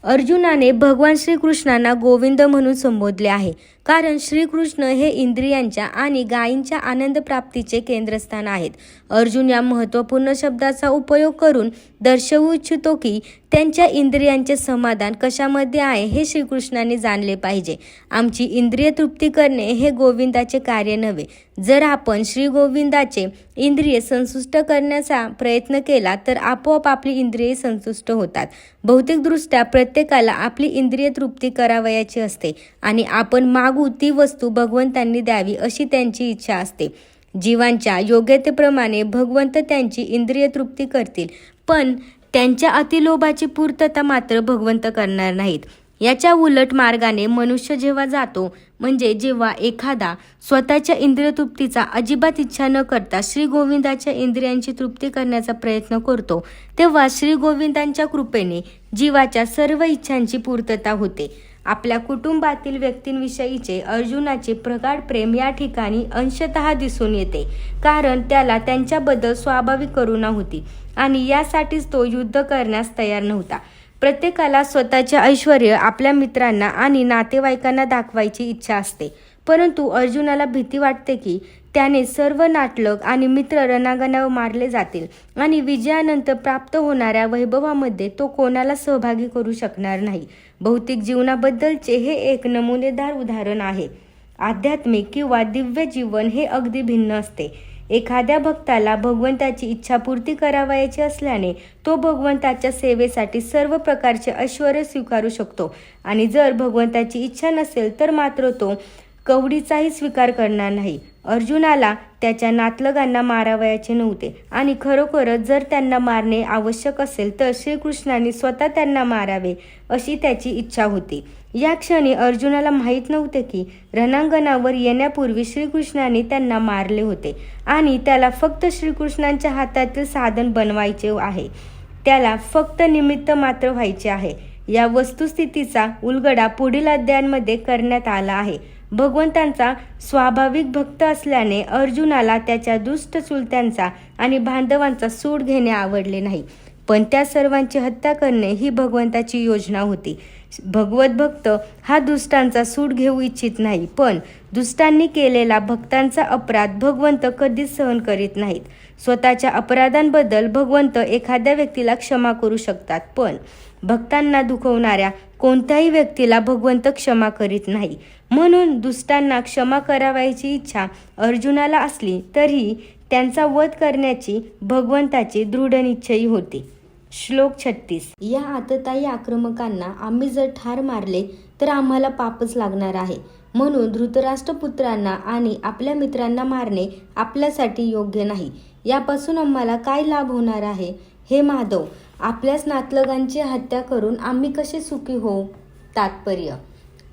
अर्जुनाने भगवान श्रीकृष्णांना गोविंद म्हणून संबोधले आहे, कारण श्रीकृष्ण हे इंद्रियांच्या आणि गायींच्या आनंदप्राप्तीचे केंद्रस्थान आहेत. अर्जुन या महत्त्वपूर्ण शब्दाचा उपयोग करून दर्शवू इच्छितो की त्यांच्या इंद्रियांचे समाधान कशामध्ये आहे हे श्रीकृष्णाने जाणले पाहिजे. आमची इंद्रिय तृप्ती करणे हे गोविंदाचे कार्य नव्हे. जर आपण श्री गोविंदाचे इंद्रिय संतुष्ट करण्याचा प्रयत्न केला तर आपोआप आपली इंद्रिये संतुष्ट होतात. भौतिकदृष्ट्या प्रत्येकाला आपली इंद्रिय तृप्ती करावयाची असते आणि आपण मागू ती वस्तू भगवंतांनी द्यावी अशी त्यांची इच्छा असते. जीवांच्या योग्यतेप्रमाणे भगवंत त्यांची इंद्रिय तृप्ती करतील, पण त्यांच्या अतिलोभाची पूर्तता मात्र भगवंत करणार नाहीत. याच्या उलट मार्गाने मनुष्य जेव्हा जातो, म्हणजे जेव्हा एखादा स्वतःच्या इंद्रिय तृप्तीचा अजिबात इच्छा न करता श्री गोविंदाच्या इंद्रियांची तृप्ती करण्याचा प्रयत्न करतो, तेव्हा श्री गोविंदांच्या कृपेने जीवाच्या सर्व इच्छांची पूर्तता होते. आपल्या कुटुंबातील व्यक्तींविषयीचे अर्जुनाचे प्रगाढ प्रेम या ठिकाणी अंशतः दिसून येते, कारण त्याला त्यांच्याबद्दल स्वाभाविक करुणा होती आणि यासाठीच तो युद्ध करण्यास तयार नव्हता. प्रत्येकाला स्वतःचे ऐश्वर्य आपल्या मित्रांना आणि नातेवाईकांना दाखवायची इच्छा असते, परंतु अर्जुनाला भीती वाटते की त्याने सर्व नातलग आणि मित्र रणांगणावर मारले जातील आणि विजयानंतर प्राप्त होणाऱ्या वैभवामध्ये तो कोणाला सहभागी करू शकणार नाही. भौतिक जीवनाबद्दलचे हे एक नमुनेदार उदाहरण आहे. आध्यात्मिक किंवा दिव्य जीवन हे अगदी भिन्न असते. एखाद्या भक्ताला भगवंताची इच्छापूर्ती करावयाची असल्याने तो भगवंताच्या सेवेसाठी सर्व प्रकारचे ऐश्वर्य स्वीकारू शकतो आणि जर भगवंताची इच्छा नसेल तर मात्र तो कवडीचाही स्वीकार करणार नाही. अर्जुनाला त्याच्या नातलगांना मारावयाचे नव्हते आणि खरोखरच जर त्यांना मारणे आवश्यक असेल तर श्रीकृष्णांनी स्वतः त्यांना मारावे अशी त्याची इच्छा होती. या क्षणी अर्जुनाला माहीत नव्हते की रणांगणावर येण्यापूर्वी श्रीकृष्णांनी त्यांना मारले होते आणि त्याला फक्त श्रीकृष्णांच्या हातातील साधन बनवायचे आहे. त्याला फक्त निमित्त मात्र व्हायचे आहे. या वस्तुस्थितीचा उलगडा पुढील अध्यायांमध्ये करण्यात आला आहे. भगवंतांचा स्वाभाविक भक्त असल्याने अर्जुनाला त्याच्या दुष्ट चुलत्यांचा आणि बांधवांचा सूड घेणे आवडले नाही, पण त्या सर्वांची हत्या करणे ही भगवंताची योजना होती. भगवत भक्त हा दुष्टांचा सूड घेऊ इच्छित नाही, पण दुष्टांनी केलेला भक्तांचा अपराध भगवंत कधीच सहन करीत नाहीत. स्वतःच्या अपराधांबद्दल भगवंत एखाद्या व्यक्तीला क्षमा करू शकतात, पण भक्तांना दुखवणाऱ्या कोणत्याही व्यक्तीला भगवंत क्षमा करीत नाही. म्हणून दुष्टांना क्षमा करावयाची इच्छा अर्जुनाला असली तरी त्यांचा वध करण्याची भगवंताची दृढ निश्चयी होती. श्लोक 36. या आततायी आक्रमकांना आम्ही जर ठार मारले तर आम्हाला पापच लागणार आहे. म्हणून धृतराष्ट्रपुत्रांना आणि आपल्या मित्रांना मारणे आपल्यासाठी योग्य नाही. यापासून आम्हाला काय लाभ होणार आहे? हे माधव, आपल्याच नातलगांची हत्या करून आम्ही कसे सुखी होऊ? तात्पर्य: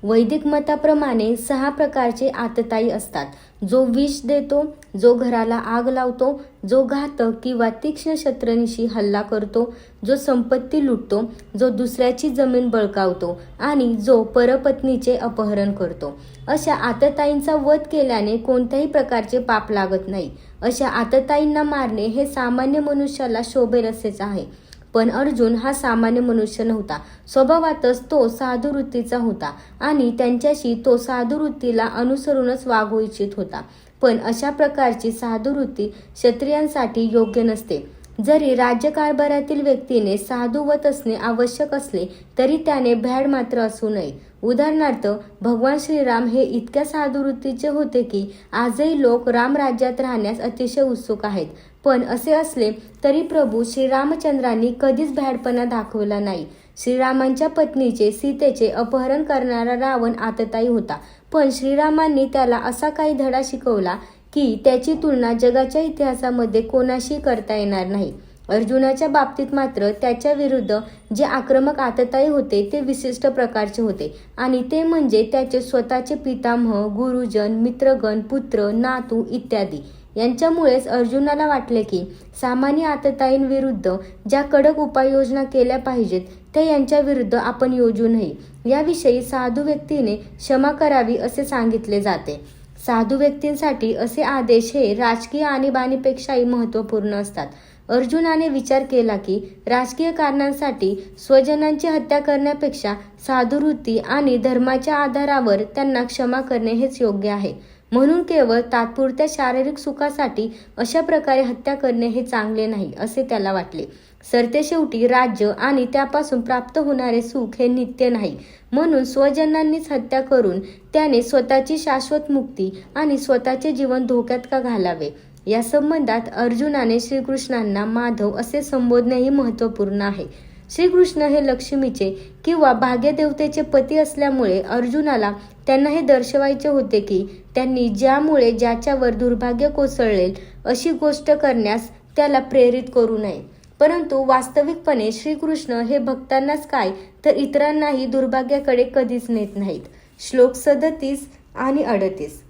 वैदिक मताप्रमाणे 6 प्रकारचे आततायी असतात. जो विष देतो, जो घराला आग लावतो, जो घातक किंवा तीक्ष्ण शस्त्रांशी हल्ला करतो, जो संपत्ती लुटतो, जो दुसऱ्याची जमीन बळकावतो आणि जो परपत्नीचे अपहरण करतो. अशा आतताईंचा वध केल्याने कोणत्याही प्रकारचे पाप लागत नाही. अशा आतताईंना मारणे हे सामान्य मनुष्याला शोभेल असेच आहे. पण अर्जुन हा सामान्य मनुष्य नव्हता. स्वभावातच तो साधू वृत्तीचा होता आणि त्यांच्याशी तो साधू वृत्तीला अनुसरूनच वागू इच्छित होता. पण अशा प्रकारची साधू वृत्ती क्षत्रियांसाठी योग्य नसते. जरी राज्यकारभारातील व्यक्तीने साधुवत असणे आवश्यक असले तरी त्याने भ्याड मात्र असू नये. उदाहरणार्थ, भगवान श्रीराम हे इतक्या साधू वृत्तीचे होते की आजही लोक रामराज्यात राहण्यास अतिशय उत्सुक आहेत. पण असे असले तरी प्रभू श्रीरामचंद्रांनी कधीच भ्याडपणा दाखवला नाही. श्रीरामांच्या पत्नीचे सीतेचे अपहरण करणारा रावण आततायी होता, पण श्रीरामांनी त्याला असा काही धडा शिकवला की त्याची तुलना जगाच्या इतिहासामध्ये कोणाशी करता येणार नाही. अर्जुनाच्या बाबतीत मात्र त्याच्या विरुद्ध जे आक्रमक आततायी होते ते विशिष्ट प्रकारचे होते आणि ते म्हणजे त्याचे स्वतःचे पितामह, गुरुजन, मित्रगण, पुत्र, नातू इत्यादी. यांच्यामुळेच अर्जुनाला वाटले की सामान्य आतताईंविरुद्ध ज्या कडक उपाययोजना केल्या पाहिजेत त्या यांच्या विरुद्ध आपण योजू नये. याविषयी साधू व्यक्तीने क्षमा करावी असे सांगितले जाते. साधू व्यक्तींसाठी असे आदेश हे राजकीय आणीबाणीपेक्षाही महत्त्वपूर्ण असतात. अर्जुनाने विचार केला की राजकीय कारणांसाठी स्वजनांची हत्या करण्यापेक्षा साधुवृत्ती आणि धर्माच्या आधारावर त्यांना क्षमा करणे हेच योग्य आहे. म्हणून केवळ तात्पुरत्या शारीरिक सुखासाठी अशा प्रकारे हत्या करणे हे चांगले नाही असे त्याला वाटले. सरतेशेवटी राज्य आणि त्यापासून प्राप्त होणारे सुख हे नित्य नाही. म्हणून स्वजनांनीच हत्या करून त्याने स्वतःची शाश्वत मुक्ती आणि स्वतःचे जीवन धोक्यात का घालावे? या संबंधात अर्जुनाने श्रीकृष्णांना माधव असे संबोधणेही महत्त्वपूर्ण आहे. श्रीकृष्ण हे लक्ष्मीचे किंवा भाग्यदेवतेचे पती असल्यामुळे अर्जुनाला त्यांना हे दर्शवायचे होते की त्यांनी ज्यामुळे ज्याच्यावर दुर्भाग्य कोसळेल अशी गोष्ट करण्यास त्याला प्रेरित करू नये. परंतु वास्तविकपणे श्रीकृष्ण हे भक्तांनाच काय तर इतरांनाही दुर्भाग्याकडे कधीच नेत नाहीत. श्लोक 37 आणि 38.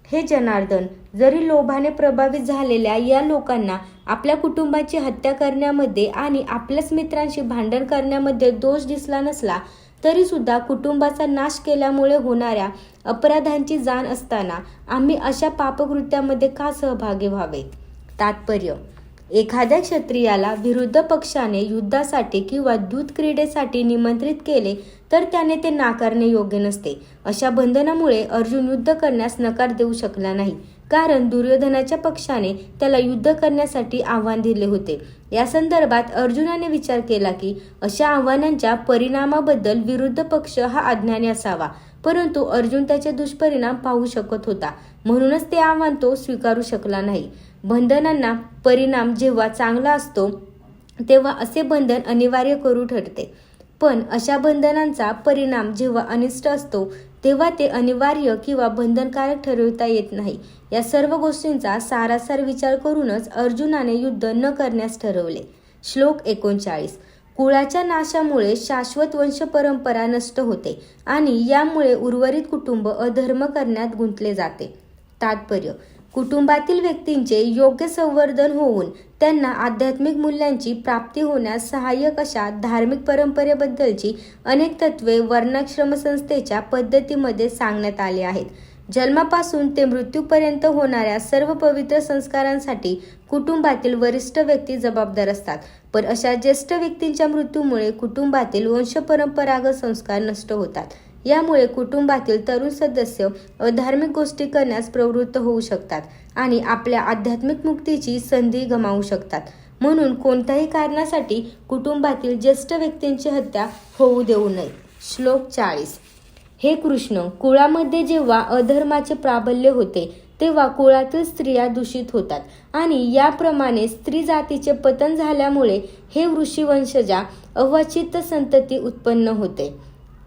हे जनार्दन, जरी लोभाने प्रभावित झालेल्या या लोकांना आपल्या कुटुंबाची हत्या करण्यामध्ये आणि आपल्याच मित्रांशी भांडण करण्यामध्ये दोष दिसला नसला तरी सुद्धा कुटुंबाचा नाश केल्यामुळे होणाऱ्या अपराधांची जाण असताना आम्ही अशा पापकृत्यामध्ये का सहभागी व्हावे? तात्पर्य: एखाद्या क्षत्रियाला विरुद्ध पक्षाने युद्धासाठी किंवा दूत क्रीडेसाठी निमंत्रित केले तर त्याने ते नाकारणे योग्य नसते. अशा बंधनामुळे अर्जुन युद्ध करण्यास नकार देऊ शकला नाही, कारण दुर्योधनाच्या पक्षाने त्याला युद्ध करण्यासाठी आव्हान दिले होते. या संदर्भात अर्जुनाने विचार केला की अशा आव्हानांच्या परिणामाबद्दल विरुद्ध पक्ष हा अज्ञानी असावा, परंतु अर्जुन त्याचे दुष्परिणाम पाहू शकत होता. म्हणूनच ते आव्हान तो स्वीकारू शकला नाही. बंधनांना परिणाम जेव्हा चांगला असतो तेव्हा असे बंधन अनिवार्य करू ठरते, पण अशा बंधनांचा परिणाम जेव्हा अनिष्ट असतो तेव्हा ते अनिवार्य किंवा बंधनकारक ठरवता येत नाही. या सर्व गोष्टींचा सारासार विचार करूनच अर्जुनाने युद्ध न करण्यास ठरवले. श्लोक 39. कुळाच्या नाशामुळे शाश्वत वंश परंपरा नष्ट होते आणि यामुळे उर्वरित कुटुंब अधर्म करण्यात गुंतले जाते. तात्पर्य: कुटुंबातील व्यक्तींचे योग्य संवर्धन होऊन त्यांना आध्यात्मिक मूल्यांची प्राप्ती होण्यास सहाय्यक अशा धार्मिक परंपरेबद्दलची अनेक तत्वे वर्णाश्रमसंस्थेच्या पद्धतीमध्ये सांगण्यात आली आहेत. जन्मापासून ते मृत्यूपर्यंत होणाऱ्या सर्व पवित्र संस्कारांसाठी कुटुंबातील वरिष्ठ व्यक्ती जबाबदार असतात. पण अशा ज्येष्ठ व्यक्तींच्या मृत्यूमुळे कुटुंबातील वंशपरंपरागत संस्कार नष्ट होतात. यामुळे कुटुंबातील तरुण सदस्य अधार्मिक गोष्टी करण्यास प्रवृत्त होऊ शकतात आणि आपल्या आध्यात्मिक मुक्तीची संधी गमावू शकतात. म्हणून कोणत्याही कारणासाठी कुटुंबातील ज्येष्ठ व्यक्तींची हत्या होऊ देऊ नये. श्लोक 40. हे कृष्ण, कुळामध्ये जेव्हा अधर्माचे प्राबल्य होते तेव्हा कुळातील स्त्रिया दूषित होतात आणि याप्रमाणे स्त्री जातीचे पतन झाल्यामुळे हे ऋषीवंशजा अवाचित संतती उत्पन्न होते.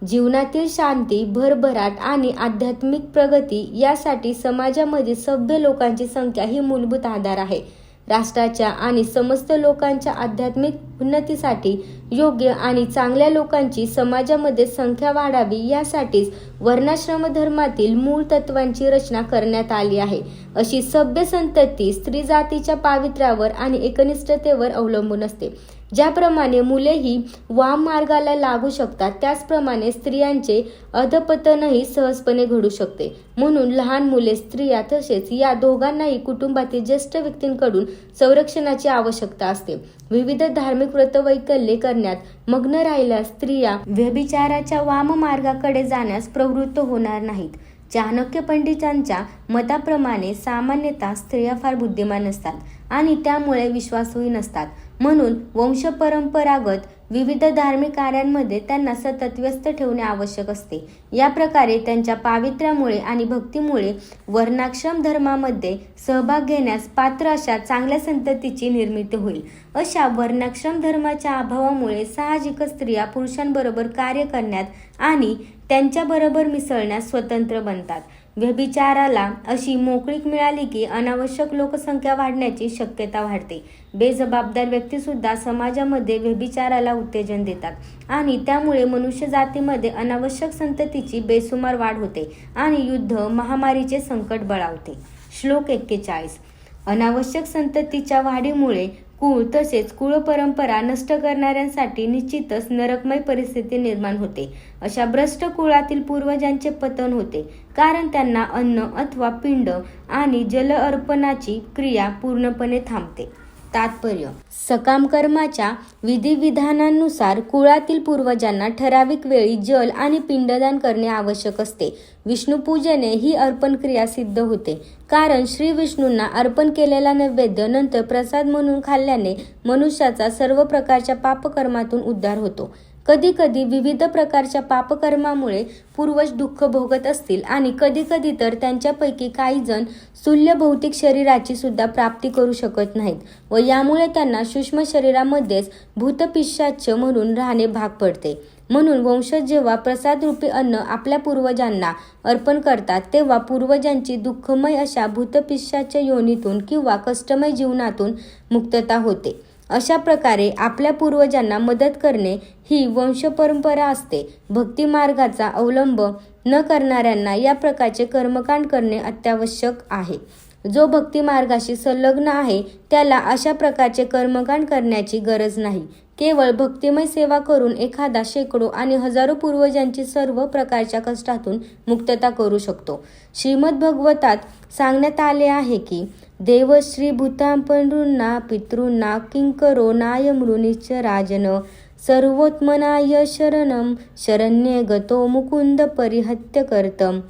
जीवनातील शांती, भरभराट आणि आध्यात्मिक प्रगती यासाठी समाजामध्ये सभ्य लोकांची संख्या ही मूलभूत आधार आहे. राष्ट्राच्या आणि समस्त लोकांच्या आध्यात्मिक उन्नतीसाठी योग्य आणि चांगल्या लोकांची समाजामध्ये संख्या वाढावी यासाठीच वर्णाश्रम धर्मातील मूळ तत्वांची रचना करण्यात आली आहे. अशी सभ्य संतती स्त्री जातीच्या पावित्र्यावर आणि एकनिष्ठतेवर अवलंबून असते. ज्याप्रमाणे मुलेही वाम मार्गाला लागू शकतात त्याचप्रमाणे स्त्रियांचे अधपतनही सहजपणे घडू शकते. म्हणून लहान मुले, स्त्रिया तसेच या दोघांनाही कुटुंबातील ज्येष्ठ व्यक्तींकडून संरक्षणाची आवश्यकता असते. विविध धार्मिक व्रतवैकल्ये करण्यात मग्न राहिल्यास स्त्रिया व्यभिचाराच्या वाम मार्गाकडे जाण्यास प्रवृत्त होणार नाहीत. चाणक्य पंडितांच्या मताप्रमाणे सामान्यतः स्त्रिया फार बुद्धिमान नसतात आणि त्यामुळे विश्वासूही नसतात. म्हणून वंशपरंपरागत विविध धार्मिक कार्यांमध्ये त्यांना सतत व्यस्त ठेवणे आवश्यक असते. या प्रकारे त्यांच्या पावित्र्यामुळे आणि भक्तीमुळे वर्णाश्रम धर्मामध्ये सहभाग घेण्यास पात्र अशा चांगल्या संततीची निर्मिती होईल. अशा वर्णाश्रम धर्माच्या अभावामुळे साहजिकच स्त्रिया पुरुषांबरोबर कार्य करण्यात आणि त्यांच्याबरोबर मिसळण्यास स्वतंत्र बनतात. व्यभिचाराला अशी मोकळीक मिळाली की अनावश्यक लोकसंख्या वाढण्याची शक्यता वाढते. बेजबाबदार व्यक्तीसुद्धा समाजामध्ये व्यभिचाराला उत्तेजन देतात आणि त्यामुळे मनुष्य जातीमध्ये अनावश्यक संततीची बेसुमार वाढ होते आणि युद्ध, महामारीचे संकट बळावते. श्लोक 41. अनावश्यक संततीच्या वाढीमुळे कुळ तसेच कुळ परंपरा नष्ट करणाऱ्यांसाठी निश्चितच नरकमय परिस्थिती निर्माण होते. अशा भ्रष्ट कुळातील पूर्वजांचे पतन होते, कारण त्यांना अन्न अथवा पिंड आणि जल अर्पणाची क्रिया पूर्णपणे थांबते. तात्पर्य: सकाम कर्माच्या विधिविधानांनुसार कुळातील पूर्वजांना ठराविक वेळी जल आणि पिंडदान करणे आवश्यक असते. विष्णुपूजने ही अर्पण क्रिया सिद्ध होते, कारण श्री विष्णूंना अर्पण केलेला नैवेद्य नंतर प्रसाद म्हणून खाल्ल्याने मनुष्याचा सर्व प्रकारच्या पापकर्मातून उद्धार होतो. कधी कधी विविध प्रकारच्या पापकर्मामुळे पूर्वज दुःख भोगत असतील आणि कधी कधी तर त्यांच्यापैकी काही जण स्थूल भौतिक शरीराची सुद्धा प्राप्ती करू शकत नाहीत व यामुळे त्यांना सूक्ष्म शरीरामध्येच भूतपिशाच म्हणून राहणे भाग पडते. म्हणून वंशज जेव्हा प्रसादरूपी अन्न आपल्या पूर्वजांना अर्पण करतात तेव्हा पूर्वजांची दुःखमय अशा भूतपिशाच योनीतून किंवा कष्टमय जीवनातून मुक्तता होते. अशा प्रकारे आपल्या पूर्वजांना मदत करणे ही वंशपरंपरा असते. भक्ती मार्गाचा अवलंब न करणाऱ्यांना या प्रकारचे कर्मकांड करणे अत्यावश्यक आहे. जो भक्ती मार्गाशी संलग्न आहे त्याला अशा प्रकारचे कर्मकांड करण्याची गरज नाही. केवळ भक्तिमय सेवा करून एखादा शेकडो आणि हजारो पूर्वजांची सर्व प्रकारच्या कष्टातून मुक्तता करू शकतो. श्रीमद भगवतात सांगण्यात आले आहे की देवश्री भूतांपरूंना पितॄंना किंकरो नाय मृणीच राजन सर्वोत्मनाय शरणम शरण्ये गतो मुकुंद परिहत्य करतम.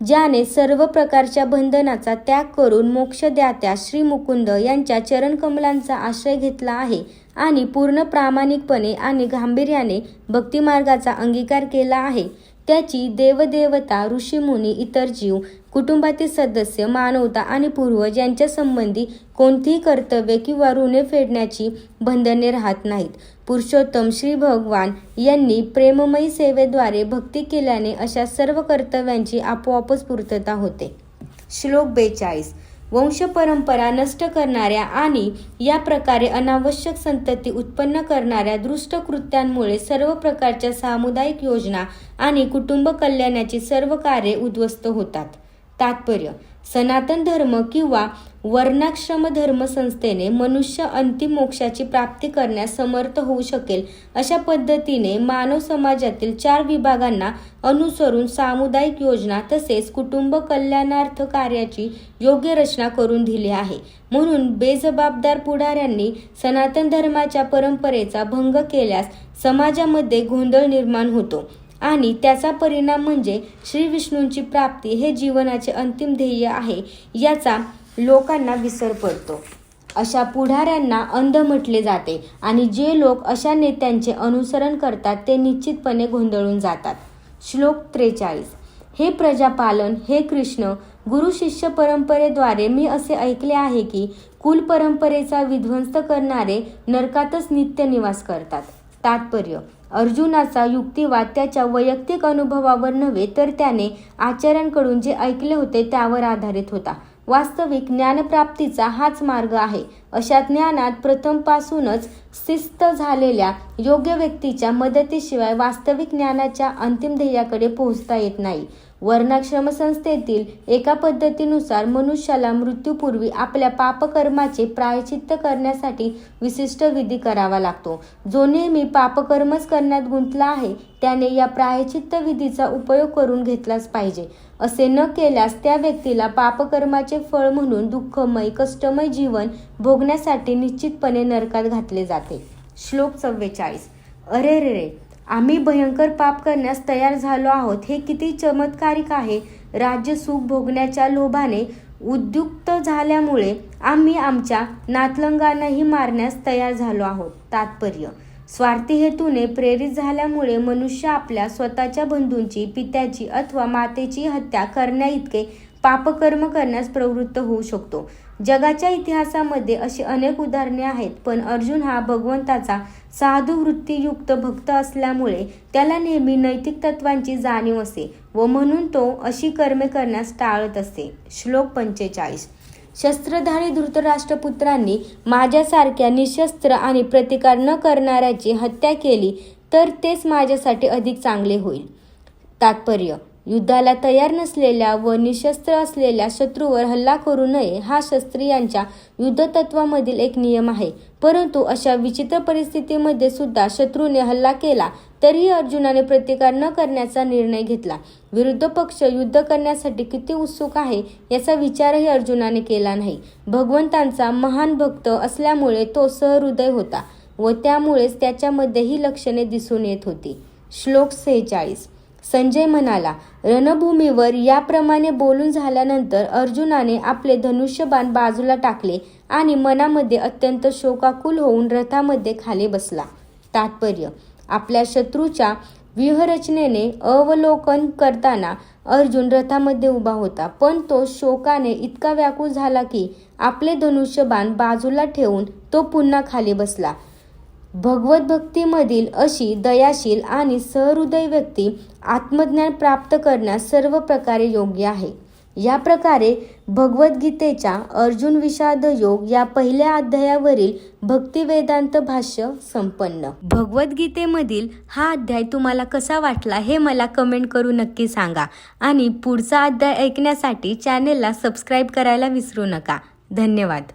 ज्याने सर्व प्रकारच्या बंधनाचा त्याग करून मोक्षदात्या श्री मुकुंद यांच्या चरणकमलांचा आश्रय घेतला आहे आणि पूर्ण प्रामाणिकपणे आणि गांभीर्याने भक्तिमार्गाचा अंगीकार केला आहे, त्याची देवदेवता, ऋषीमुनी, इतर जीव, कुटुंबातील सदस्य, मानवता आणि पूर्वज यांच्या संबंधी कोणतीही कर्तव्ये किंवा ऋणे फेडण्याची बंधने राहत नाहीत. पुरुषोत्तम श्री भगवान यांनी प्रेममयी सेवेद्वारे भक्ती केल्याने अशा सर्व कर्तव्यांची आपोआपच पूर्तता होते. श्लोक 42. वंशपरंपरा नष्ट करणाऱ्या आणि या प्रकारे अनावश्यक संतती उत्पन्न करणाऱ्या दुष्ट कृत्यांमुळे सर्व प्रकारच्या सामुदायिक योजना आणि कुटुंब कल्याणाची सर्व कार्ये उद्ध्वस्त होतात. तात्पर्य: सनातन धर्म किंवा वर्णाश्रम धर्म संस्थेने मनुष्य अंतिम मोक्षाची प्राप्ती करण्यास समर्थ होऊ शकेल अशा पद्धतीने मानव समाजातील 4 विभागांना अनुसरून सामुदायिक योजना तसेच कुटुंब कल्याणार्थ कार्याची योग्य रचना करून दिली आहे. म्हणून बेजबाबदार पुढाऱ्यांनी सनातन धर्माच्या परंपरेचा भंग केल्यास समाजामध्ये गोंधळ निर्माण होतो आणि त्याचा परिणाम म्हणजे श्री विष्णूंची प्राप्ती हे जीवनाचे अंतिम ध्येय आहे याचा लोकांना विसर पडतो. अशा पुढाऱ्यांना अंध म्हटले जाते आणि जे लोक अशा नेत्यांचे अनुसरण करतात ते निश्चितपणे गोंधळून जातात. श्लोक 43. हे प्रजापालन, हे कृष्ण, गुरु शिष्य परंपरेद्वारे मी असे ऐकले आहे की कुल परंपरेचा विध्वंस करणारे नरकातच नित्य निवास करतात. तात्पर्य: अर्जुनाचा युक्तिवाद त्याच्या वैयक्तिक अनुभवावर नव्हे तर त्याने आचार्यांकडून जे ऐकले होते त्यावर आधारित होता. वास्तविक ज्ञानप्राप्तीचा हाच मार्ग आहे. अशा ज्ञानात प्रथमपासूनच शिस्त झालेल्या योग्य व्यक्तीच्या मदतीशिवाय वास्तविक ज्ञानाच्या अंतिम ध्येयाकडे पोहोचता येत नाही. वर्णाश्रम संस्थेतील एका पद्धतीनुसार मनुष्याला मृत्यूपूर्वी आपल्या पापकर्माचे प्रायश्चित्त करण्यासाठी विशिष्ट विधी करावा लागतो. जो नेहमी पापकर्मच करण्यात गुंतला आहे त्याने या प्रायश्चित्त विधीचा उपयोग करून घेतलाच पाहिजे. असे न केल्यास त्या व्यक्तीला पापकर्माचे फळ म्हणून दुःखमय कष्टमय जीवन भोगण्यासाठी निश्चितपणे नरकात घातले जाते. श्लोक 44. अरे रे रे, आम्ही भयंकर पाप करण्यास तयार झालो आहोत. हे किती चमत्कारिक आहे. राज्य सुख भोगण्याच्या लोभाने उद्युक्त झाल्यामुळे आम्ही आमच्या नातलंगांनाही मारण्यास तयार झालो आहोत. तात्पर्य: स्वार्थी हेतूने प्रेरित झाल्यामुळे मनुष्य आपल्या स्वतःच्या बंधूंची, पित्याची अथवा मातेची हत्या करण्याइतके पापकर्म करण्यास प्रवृत्त होऊ शकतो. जगाच्या इतिहासामध्ये अशी अनेक उदाहरणे आहेत, पण अर्जुन हा भगवंताचा साधू वृत्तीयुक्त भक्त असल्यामुळे त्याला नेहमी नैतिक तत्वांची जाणीव असे व म्हणून तो अशी कर्मे करण्यास टाळत असे. श्लोक 45. शस्त्रधारी धृतराष्ट्रपुत्रांनी माझ्यासारख्या निशस्त्र आणि प्रतिकार न करणाऱ्याची हत्या केली तर तेच माझ्यासाठी अधिक चांगले होईल. तात्पर्य: युद्धाला तयार नसलेल्या व निशस्त्र असलेल्या शत्रूवर हल्ला करू नये हा क्षत्रियांच्या युद्धतत्वामधील एक नियम आहे. परंतु अशा विचित्र परिस्थितीमध्ये सुद्धा शत्रूने हल्ला केला तरीही अर्जुनाने प्रतिकार न करण्याचा निर्णय घेतला. विरुद्ध पक्ष युद्ध करण्यासाठी किती उत्सुक आहे याचा विचारही अर्जुनाने केला नाही. भगवंतांचा महान भक्त असल्यामुळे तो सहृदय होता व त्यामुळेच त्याच्यामध्ये ही लक्षणे दिसून येत होती. श्लोक 46. संजय म्हणाला, रणभूमीवर याप्रमाणे बोलून झाल्यानंतर अर्जुनाने आपले धनुष्यबाण बाजूला टाकले आणि मनामध्ये अत्यंत शोकाकुल होऊन रथामध्ये खाली बसला. तात्पर्य: आपल्या शत्रूच्या व्यूहरचनेने अवलोकन करताना अर्जुन रथामध्ये उभा होता, पण तो शोकाने इतका व्याकुळ झाला की आपले धनुष्यबाण बाजूला ठेवून तो पुन्हा खाली बसला. भगवत भक्तीमधील अशी दयाशील आणि सहृदय व्यक्ती आत्मज्ञान प्राप्त करण्यास सर्व प्रकारे योग्य आहे. या प्रकारे भगवद्गीतेच्या अर्जुन विषाद योग या पहिल्या अध्यायावरील भक्तिवेदांत भाष्य संपन्न. भगवद्गीतेमधील हा अध्याय तुम्हाला कसा वाटला हे मला कमेंट करून नक्की सांगा आणि पुढचा अध्याय ऐकण्यासाठी चॅनेलला सबस्क्राईब करायला विसरू नका. धन्यवाद.